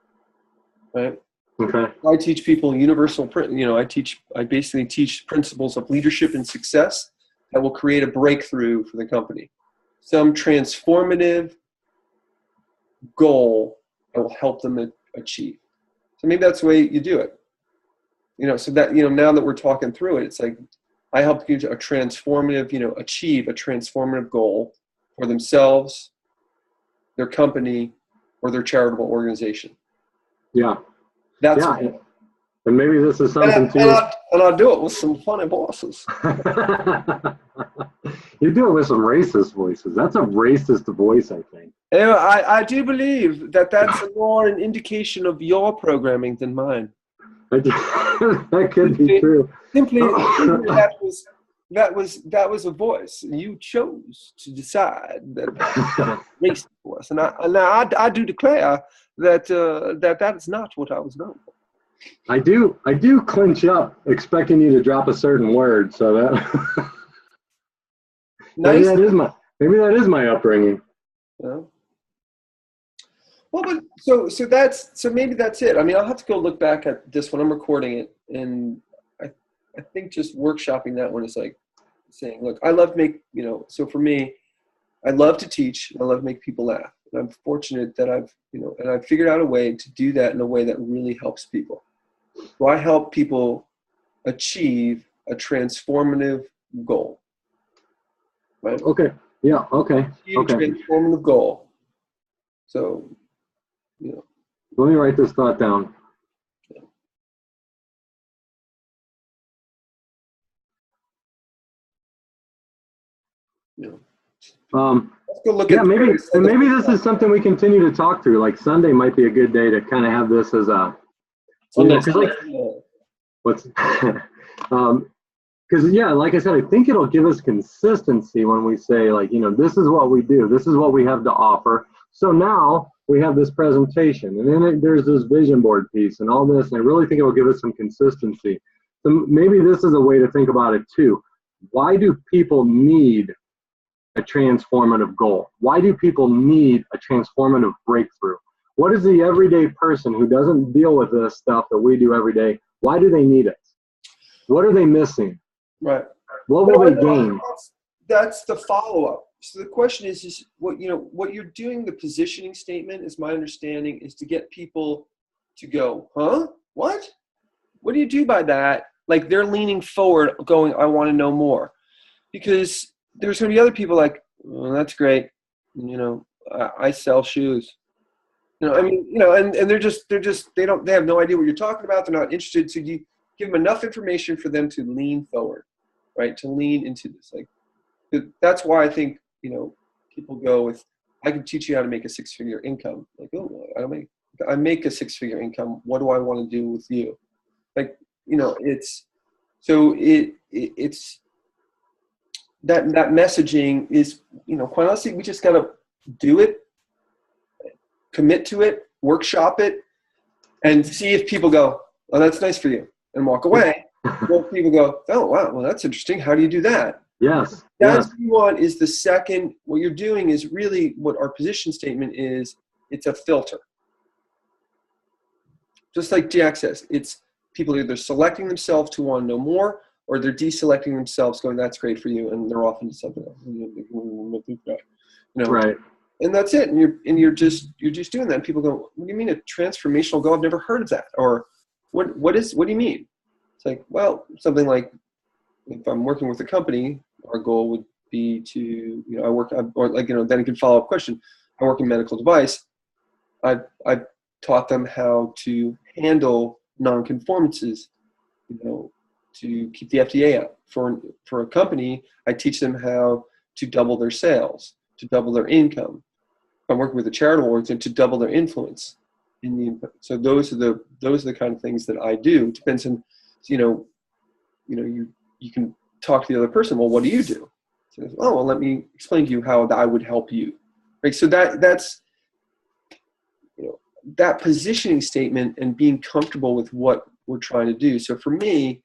Right? Okay. I teach people universal, I basically teach principles of leadership and success that will create a breakthrough for the company. Some transformative goal that will help them achieve. So maybe that's the way you do it. So that, now that we're talking through it, it's like I help you to achieve a transformative goal for themselves, their company, or their charitable organization. Yeah. That's And maybe this is something And, too. and I'll do it with some funny bosses. You do it with some racist voices. That's a racist voice, I think. Anyway, I do believe that that's more an indication of your programming than mine. That could be true. Simply that was a voice. You chose to decide that racist voice, and I do declare that that is not what I was known for. I do clinch up expecting you to drop a certain word, so that maybe Nice. that is my upbringing. Yeah. Well, but so maybe that's it. I mean, I'll have to go look back at this when I'm recording it, and I think just workshopping that one is like saying, look, I love to make, so for me, I love to teach and I love to make people laugh. And I'm fortunate that I've figured out a way to do that in a way that really helps people. So I help people achieve a transformative goal. Right? Okay. Yeah. Okay. Achieve a transformative goal. So, Let me write this thought down. Let's go look yeah, at maybe this is something we continue to talk through. Like Sunday might be a good day to kind of have this as a. What's because like I said, I think it'll give us consistency when we say like, this is what we do, this is what we have to offer. So now we have this presentation, and then there's this vision board piece and all this, and I really think it will give us some consistency. So maybe this is a way to think about it too. Why do people need a transformative goal? Why do people need a transformative breakthrough? What is the everyday person who doesn't deal with this stuff that we do every day? Why do they need it? What are they missing? Right. What will they gain? That's the follow-up. So the question is what you're doing, the positioning statement, is my understanding, is to get people to go, huh? What? What do you do by that? Like they're leaning forward going, I want to know more. Because there's going to be other people like, oh, that's great. I sell shoes. And they have no idea what you're talking about. They're not interested. So you give them enough information for them to lean forward, right? To lean into this. Like, that's why I think, people go with, I can teach you how to make a six-figure income. Like, oh, I make a six-figure income. What do I want to do with you? Like, it's that messaging is, quite honestly, we just got to do it, commit to it, workshop it, and see if people go, oh, that's nice for you, and walk away. Well, people go, oh, wow, well, that's interesting. How do you do that? Yes. That's what you want is the second. What you're doing is really what our position statement is. It's a filter. Just like Jack says, it's people either selecting themselves to want to know more, or they're deselecting themselves going, that's great for you, and they're off into something else. Right. And that's it. And you're just doing that. And people go, what do you mean a transformational goal? I've never heard of that. Or what do you mean? It's like, well, something like, if I'm working with a company, our goal would be to, then you can follow up question. I work in medical device. I've taught them how to handle non-conformances, to keep the FDA up. For a company, I teach them how to double their sales, to double their income. If I'm working with a charitable organization, to double their influence. So those are the kind of things that I do. It depends on, you can talk to the other person. Well, what do you do? So, oh, well, let me explain to you how I would help you. Right. So that's that positioning statement and being comfortable with what we're trying to do. So for me,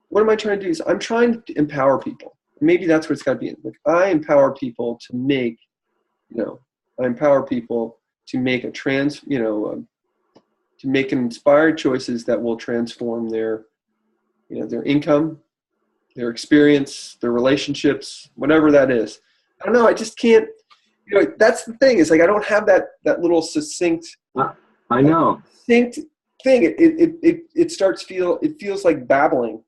what am I trying to do? Is I'm trying to empower people. Maybe that's what it's got to be. Like I empower people to make, to make inspired choices that will transform their income, their experience, their relationships, whatever that is. I don't know. I just can't. That's the thing. Is like I don't have that little succinct. I know. Succinct thing. It feels like babbling.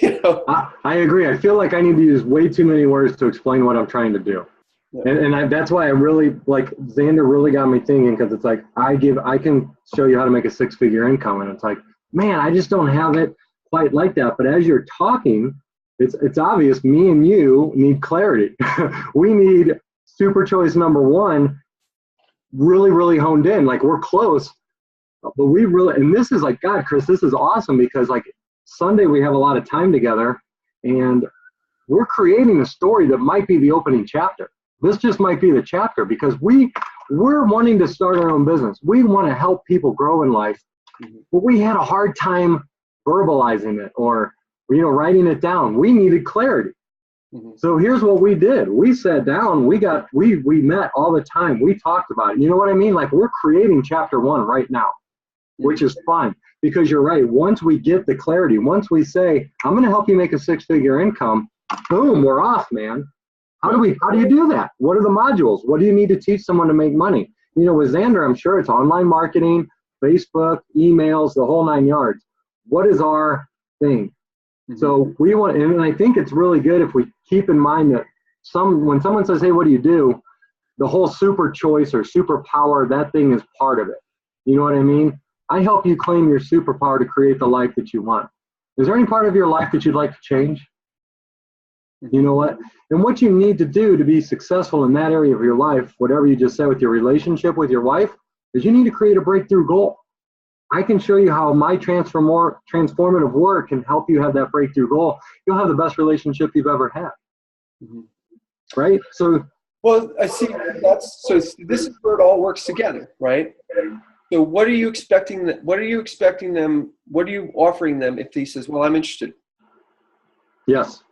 I agree. I feel like I need to use way too many words to explain what I'm trying to do. Yeah. And that's why I really, like, Xander really got me thinking, because it's like, I can show you how to make a six-figure income, and it's like, man, I just don't have it quite like that. But as you're talking, it's obvious me and you need clarity. We need super choice number one really, really honed in. Like we're close, but we really, and this is like, God, Chris, this is awesome because like Sunday we have a lot of time together and we're creating a story that might be the opening chapter. This just might be the chapter because we're wanting to start our own business. We want to help people grow in life, but we had a hard time verbalizing it or, writing it down. We needed clarity. So here's what we did. We sat down, we met all the time. We talked about it. You know what I mean? Like we're creating chapter one right now, which is fun because you're right. Once we get the clarity, once we say, I'm going to help you make a 6-figure income, boom, we're off, man. How do you do that? What are the modules? What do you need to teach someone to make money? With Xander, I'm sure it's online marketing, Facebook, emails, the whole 9 yards. What is our thing? So we want, and I think it's really good if we keep in mind that when someone says, hey, what do you do? The whole super choice or superpower, that thing is part of it. You know what I mean? I help you claim your superpower to create the life that you want. Is there any part of your life that you'd like to change? You know what? And what you need to do to be successful in that area of your life, whatever you just said with your relationship with your wife, is you need to create a breakthrough goal. I can show you how my transformative work can help you have that breakthrough goal. You'll have the best relationship you've ever had. Right? So, well, I see so this is where it all works together, right? So what are you expecting them? What are you offering them if he says, well, I'm interested? Yes.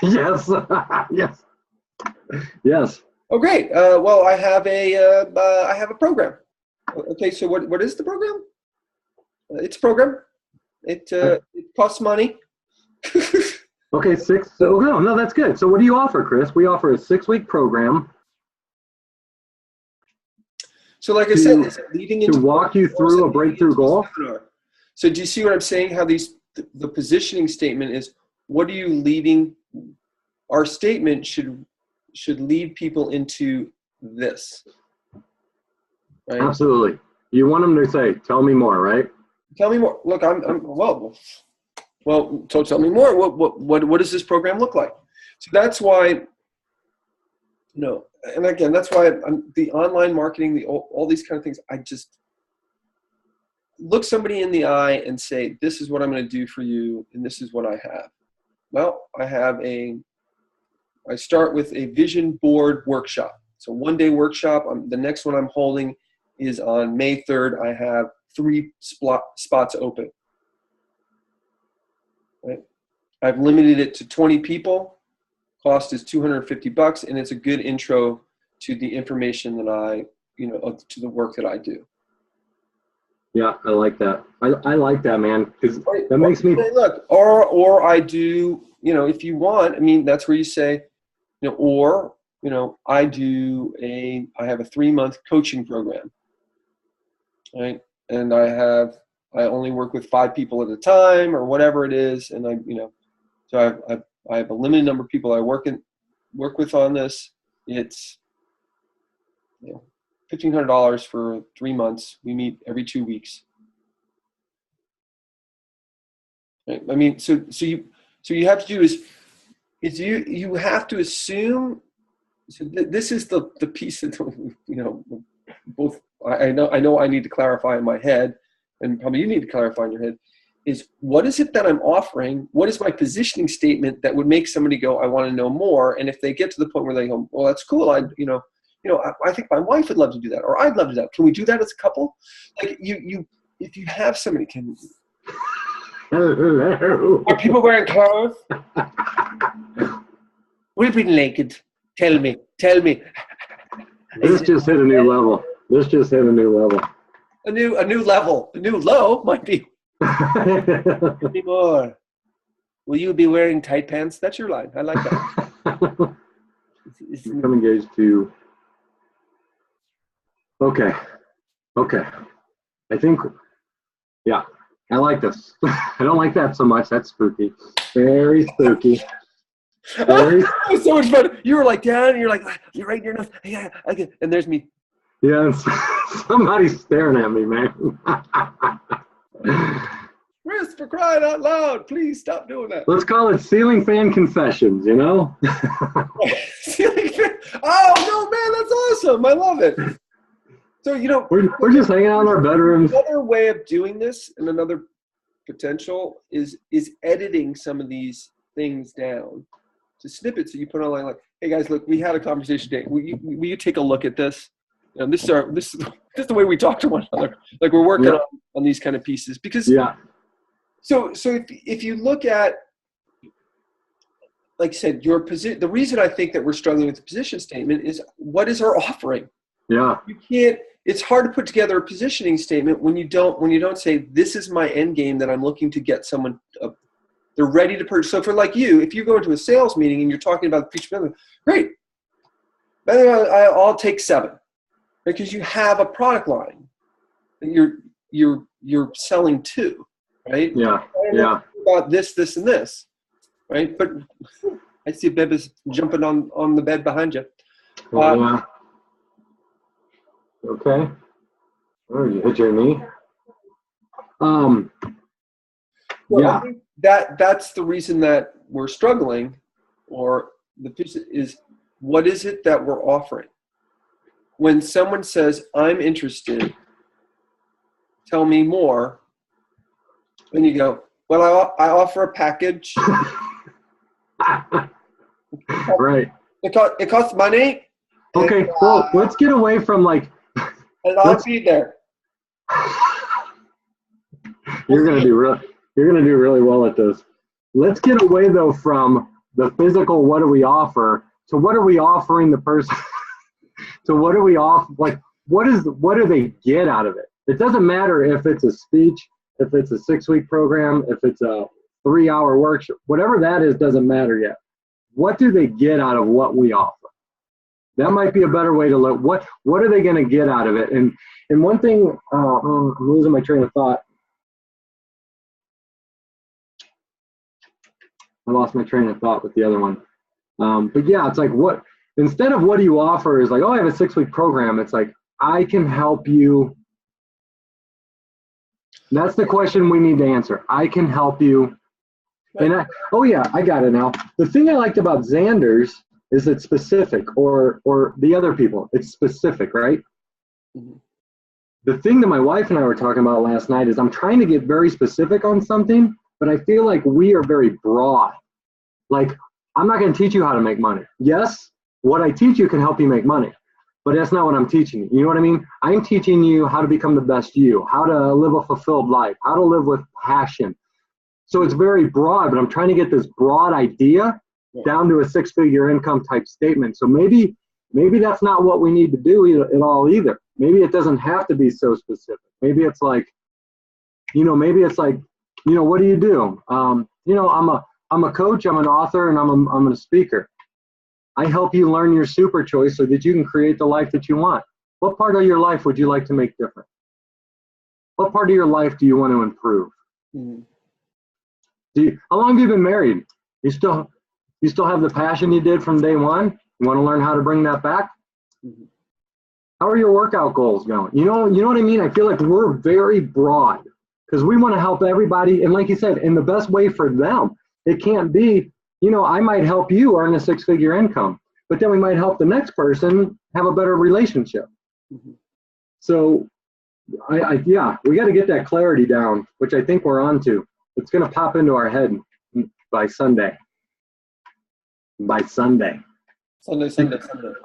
Yes. Yes. Yes. Oh, great. Well, I have a program. Okay. So what is the program? It's a program. It costs money. Okay. No, that's good. So what do you offer, Chris? We offer a 6-week program. So like I said, it's leading into to walk you through a breakthrough goal. So do you see what I'm saying? How the positioning statement is, what are you leading? Our statement should lead people into this. Right? Absolutely. You want them to say, tell me more, right? Tell me more. Look, so tell me more. What does this program look like? So that's why, and again, that's why the online marketing, all these kind of things, I just look somebody in the eye and say, this is what I'm going to do for you, and this is what I have. Well, I start with a vision board workshop. So 1-day workshop. The next one I'm holding is on May 3rd. I have 3 spots open. Right? I've limited it to 20 people. Cost is $250, and it's a good intro to the information that to the work that I do. Yeah, I like that. I like that, man, because that makes me look. Or I do, if you want. I mean, that's where you say, I have a 3-month coaching program, right? And I only work with 5 people at a time, or whatever it is, and so I have a limited number of people I work with on this. It's $1,500 for 3 months. We meet every 2 weeks. Right? I mean, so you have to do is you have to assume. So this is the piece that both I know I need to clarify in my head, and probably you need to clarify in your head. Is what is it that I'm offering? What is my positioning statement that would make somebody go, I want to know more? And if they get to the point where they go, well, that's cool. I think my wife would love to do that, or I'd love to do that. Can we do that as a couple? Like if you have somebody, are people wearing clothes? We've been naked. Tell me. This just hit a new level. A new level. A new low might be. More. Will you be wearing tight pants? That's your line. I like that. Become engaged to. Okay. I think, yeah, I like this. I don't like that so much. That's spooky. Very spooky. It was so much fun. You were like down, and you're like, you're right in your nose. Yeah, I get. And there's me. Yeah, somebody's staring at me, man. crying out loud, please stop doing that. Let's call it ceiling fan confessions, you know? Ceiling fan. Oh, no, man, that's awesome. I love it. So, we're just hanging out in our bedrooms. Another way of doing this and another potential is editing some of these things down to snippets that you put online, like, hey guys, look, we had a conversation today. Will you take a look at this? This is the way we talk to one another. Like, we're working on these kind of pieces because So if you look at, like I said, your position, the reason I think that we're struggling with the position statement is what is our offering? Yeah. You can't. It's hard to put together a positioning statement when you don't say, this is my end game that I'm looking to get someone. They're ready to purchase. So for like you, if you go into a sales meeting and you're talking about the future, great. I'll take 7 because you have a product line that you're selling to, right? Yeah. About this, and this, right? But I see Beb is jumping on the bed behind you. Okay. Oh, you hit your knee. Well, I think that's the reason that we're struggling, or the piece is, what is it that we're offering? When someone says, I'm interested, tell me more, then you go, well, I offer a package. Right. It costs money. Okay, and, well, let's get away from like. And I'll be there. You're gonna do really well at this. Let's get away though from the physical. What do we offer? So what are we offering the person? So what do we offer? Like, what do they get out of it? It doesn't matter if it's a speech, if it's a 6-week program, if it's a 3-hour workshop, whatever that is, doesn't matter yet. What do they get out of what we offer? That might be a better way to look. What are they going to get out of it? And one thing, I'm losing my train of thought. I lost my train of thought with the other one. But yeah, it's like instead of what do you offer is like, oh, I have a 6-week program. It's like, I can help you. That's the question we need to answer. I can help you. And I got it now. The thing I liked about Xander's is it's specific, or the other people, it's specific, right? Mm-hmm. The thing that my wife and I were talking about last night is I'm trying to get very specific on something, but I feel like we are very broad. Like, I'm not going to teach you how to make money. Yes, what I teach you can help you make money, but that's not what I'm teaching you. You know what I mean? I'm teaching you how to become the best you, how to live a fulfilled life, how to live with passion. So it's very broad, but I'm trying to get this broad idea down to a 6-figure income type statement. So maybe that's not what we need to do at all either. Maybe it doesn't have to be so specific. Maybe it's like, what do you do? I'm a coach, I'm an author, and I'm a speaker. I help you learn your super choice so that you can create the life that you want. What part of your life would you like to make different? What part of your life do you want to improve? Mm-hmm. How long have you been married? You still have the passion you did from day one? You want to learn how to bring that back? Mm-hmm. How are your workout goals going? You know what I mean? I feel like we're very broad because we want to help everybody. And like you said, in the best way for them. It can't be, I might help you earn a 6-figure income, but then we might help the next person have a better relationship. Mm-hmm. So we got to get that clarity down, which I think we're on to. It's going to pop into our head by Sunday. Sunday.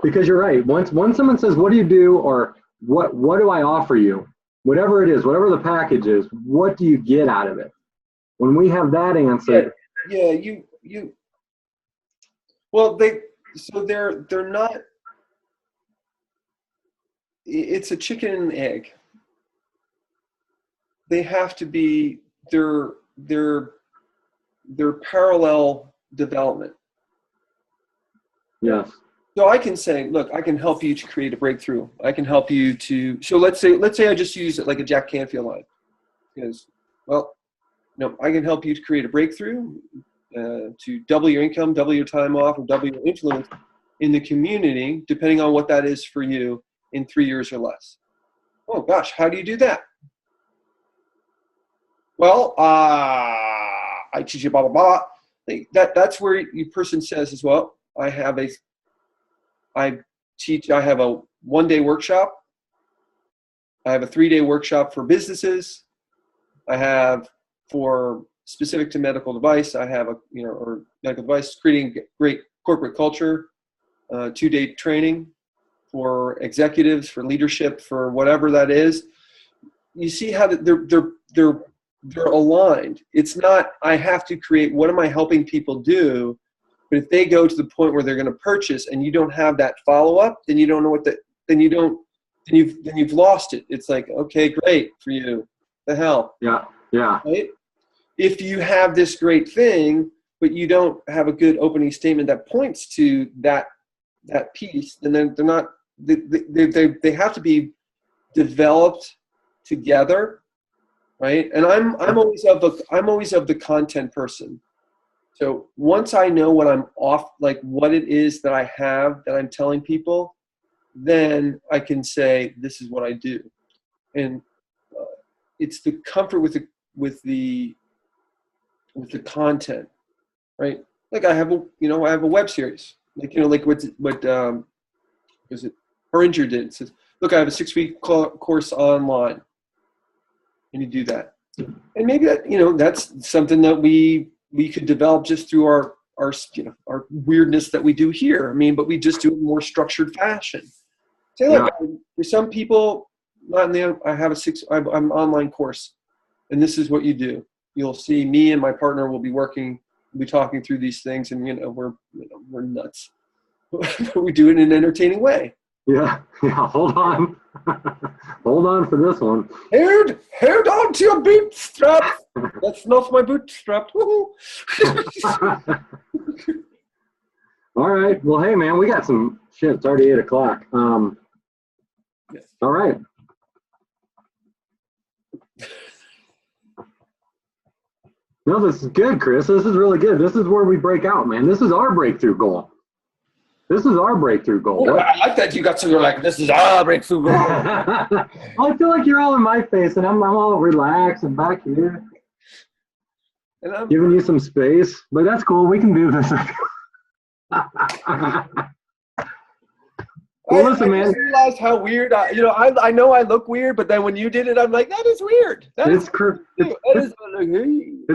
Because you're right. Once someone says, what do you do? Or what do I offer you? Whatever it is, whatever the package is, what do you get out of it? When we have that answer. Yeah, you. Well, they're not. It's a chicken and egg. They have to be they're parallel development. Yes. So I can say, look, I can help you to create a breakthrough. I can help you to. So let's say I just use it like a Jack Canfield line, because I can help you to create a breakthrough, to double your income, double your time off, or double your influence in the community, depending on what that is for you, in 3 years or less. Oh gosh, how do you do that? Well, I teach you blah, blah, blah. That's where your person says as well, I have a 1-day workshop. I have a 3-day workshop for businesses. I have for specific to medical device. I have or medical device, creating great corporate culture, 2-day training for executives, for leadership, for whatever that is. You see how they're aligned. It's not, I have to create, what am I helping people do? But if they go to the point where they're going to purchase and you don't have that follow-up, then you don't know then you've lost it. It's like, okay, great for you. The hell. Yeah. Yeah. Right? If you have this great thing, but you don't have a good opening statement that points to that piece, then they're not, they have to be developed together. Right. And I'm always of the content person. So once I know what I'm off, like what it is that I have that I'm telling people, then I can say, this is what I do. And it's the comfort with the content, right? Like I have a web series, like what is it? Heringer did. It says, look, I have a 6-week course online. And you do that. And maybe that's something that we could develop just through our weirdness that we do here. I mean, but we just do it in a more structured fashion. Say, look, for some people, I have I'm online course, and this is what you do. You'll see me and my partner will be talking through these things, and we're nuts. We do it in an entertaining way. Yeah. Hold on. Hold on for this one. Hold on to your bootstrap. That's not my bootstrap. All right. Well, hey, man, we got some shit. It's already 8 o'clock. Yes. All right. No, this is good, Chris. This is really good. This is where we break out, man. This is our breakthrough goal. This is our breakthrough goal. Oh, I like that you're like, this is our breakthrough goal. I feel like you're all in my face, and I'm all relaxed and back here. And I'm giving you some space, but that's cool. We can do this. Well, listen, man. I just realized how weird. I know I look weird, but then when you did it, I'm like, that is weird. It's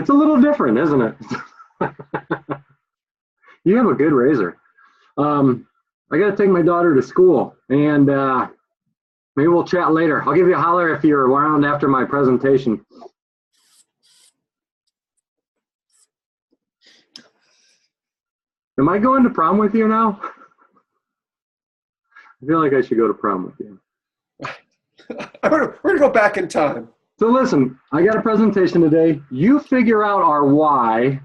a little different, isn't it? You have a good razor. I got to take my daughter to school, and maybe we'll chat later. I'll give you a holler if you're around after my presentation. Am I going to prom with you now? I feel like I should go to prom with you. We're going to go back in time. So listen, I got a presentation today. You figure out our why.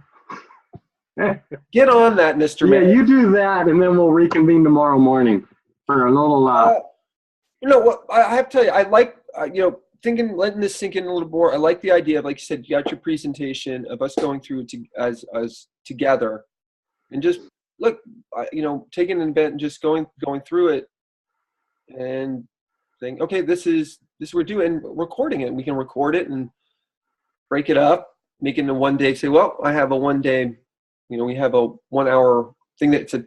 Get on that, Mr. Man. Yeah, you do that, and then we'll reconvene tomorrow morning for a little. What I have to tell you, I like letting this sink in a little more. I like the idea of, like you said, you got your presentation of us going through it as together, and just look, taking an event and just going through it, and saying, okay, this is what we're doing, recording it. We can record it and break it up, make it in a 1 day. Say, well, I have a 1 day. We have a 1 hour thing that's a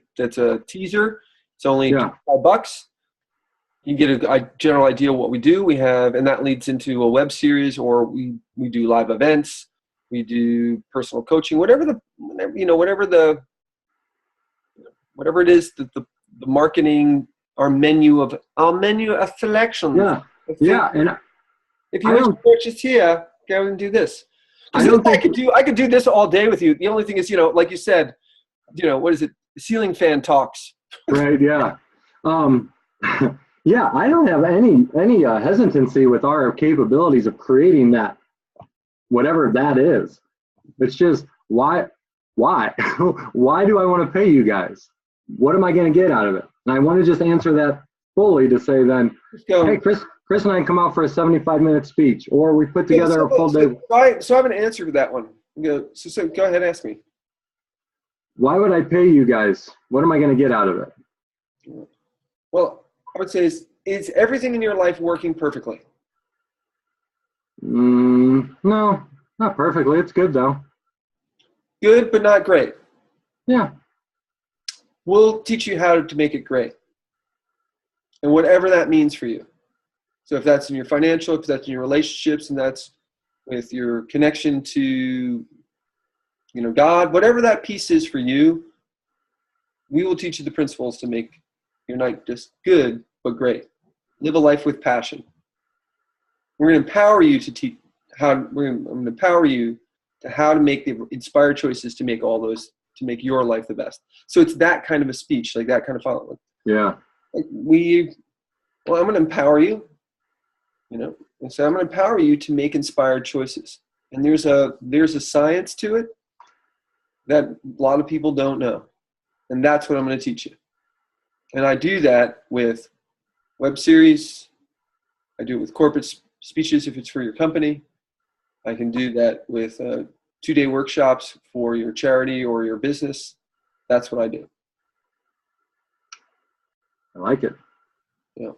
teaser. It's only $5. You get a general idea of what we do. We have, and that leads into a web series, or we do live events. We do personal coaching, whatever it is that the marketing, our menu of selections. Yeah. And if you wish to purchase here, go and do this. I could do this all day with you. The only thing is, like you said, what is it? Ceiling fan talks. Right. Yeah. Yeah. I don't have any hesitancy with our capabilities of creating that, whatever that is. It's just why why do I want to pay you guys? What am I going to get out of it? And I want to just answer that fully to say then, hey, Chris and I come out for a 75-minute speech, or we put together a full day. So I have an answer to that one. So go ahead, ask me. Why would I pay you guys? What am I going to get out of it? Well, I would say is everything in your life working perfectly? No, Not perfectly. It's good though. Good, but not great. Yeah. We'll teach you how to make it great. And whatever that means for you. So if that's in your financial, if that's in your relationships, and that's with your connection to, God, whatever that piece is for you, we will teach you the principles to make your night just good, but great. Live a life with passion. We're going to empower you to teach I'm going to empower you to how to make the inspired choices to make all those, to make your life the best. So it's that kind of a speech, like that kind of follow. Yeah. Like I'm going to empower you, and so I'm going to empower you to make inspired choices. And there's a science to it that a lot of people don't know. And that's what I'm going to teach you. And I do that with web series. I do it with corporate speeches if it's for your company. I can do that with 2-day workshops for your charity or your business. That's what I do. I like it. Yeah.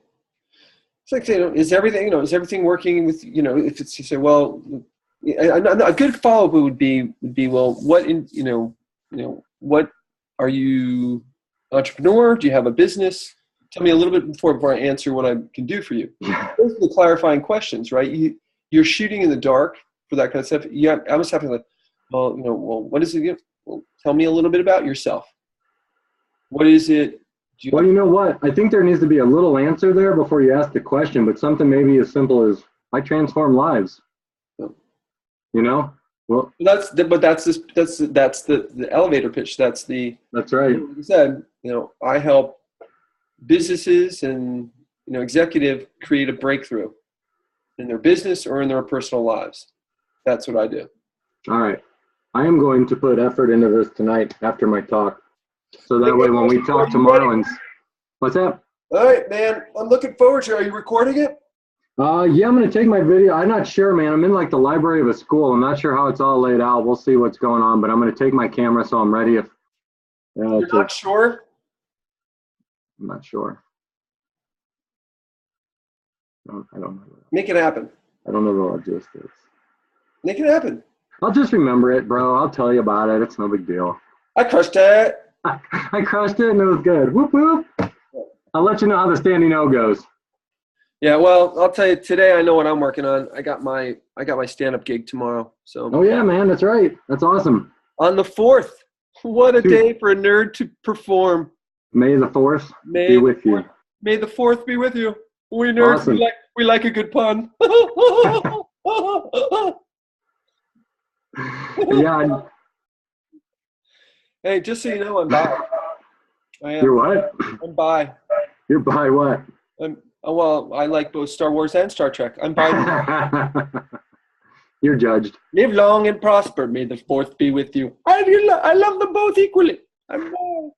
It's like, is everything working with, if it's, you say, well, a good follow-up would be, well, what are you, entrepreneur? Do you have a business? Tell me a little bit before I answer what I can do for you. Those are the clarifying questions, right? You're shooting in the dark for that kind of stuff. Yeah, I was having like, well, what is it? Well, tell me a little bit about yourself. What is it? Well, you know what? I think there needs to be a little answer there before you ask the question, but something maybe as simple as, I transform lives. Well, that's the elevator pitch. That's right. Like you said, I help businesses and, executive create a breakthrough in their business or in their personal lives. That's what I do. All right. I am going to put effort into this tonight after my talk. So that way when we talk tomorrow and what's that? All right, man. I'm looking forward to it. Are you recording it? Yeah, I'm going to take my video. I'm not sure, man. I'm in like the library of a school. I'm not sure how it's all laid out. We'll see what's going on, but I'm going to take my camera so I'm ready if You're not sure? I'm not sure. I don't know. Make it happen. I don't know the logistics. Make it happen. I'll just remember it, bro. I'll tell you about it. It's no big deal. I crushed it. I crushed it and it was good. Whoop, whoop. I'll let you know how the standing O goes. Yeah, well, I'll tell you today. I know what I'm working on. I got my stand-up gig tomorrow. So. Oh yeah, man, that's right. That's awesome. On the 4th, what a day for a nerd to perform. May the 4th be with you. May the 4th be with you. We nerds, awesome. we like a good pun. Yeah. Hey, just so you know, I'm bi. You're what? I'm bi. You're bi what? Well, I like both Star Wars and Star Trek. I'm bi. You're judged. Live long and prosper. May the 4th be with you. I love them both equally. I'm bi.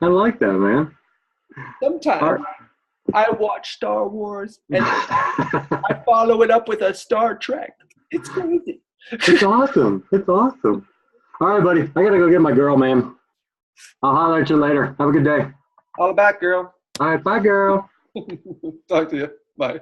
I like that, man. Sometimes I watch Star Wars and I follow it up with a Star Trek. It's crazy. It's awesome. It's awesome. All right, buddy. I got to go get my girl, man. I'll holler at you later. Have a good day. All back, girl. All right. Bye, girl. Talk to you. Bye.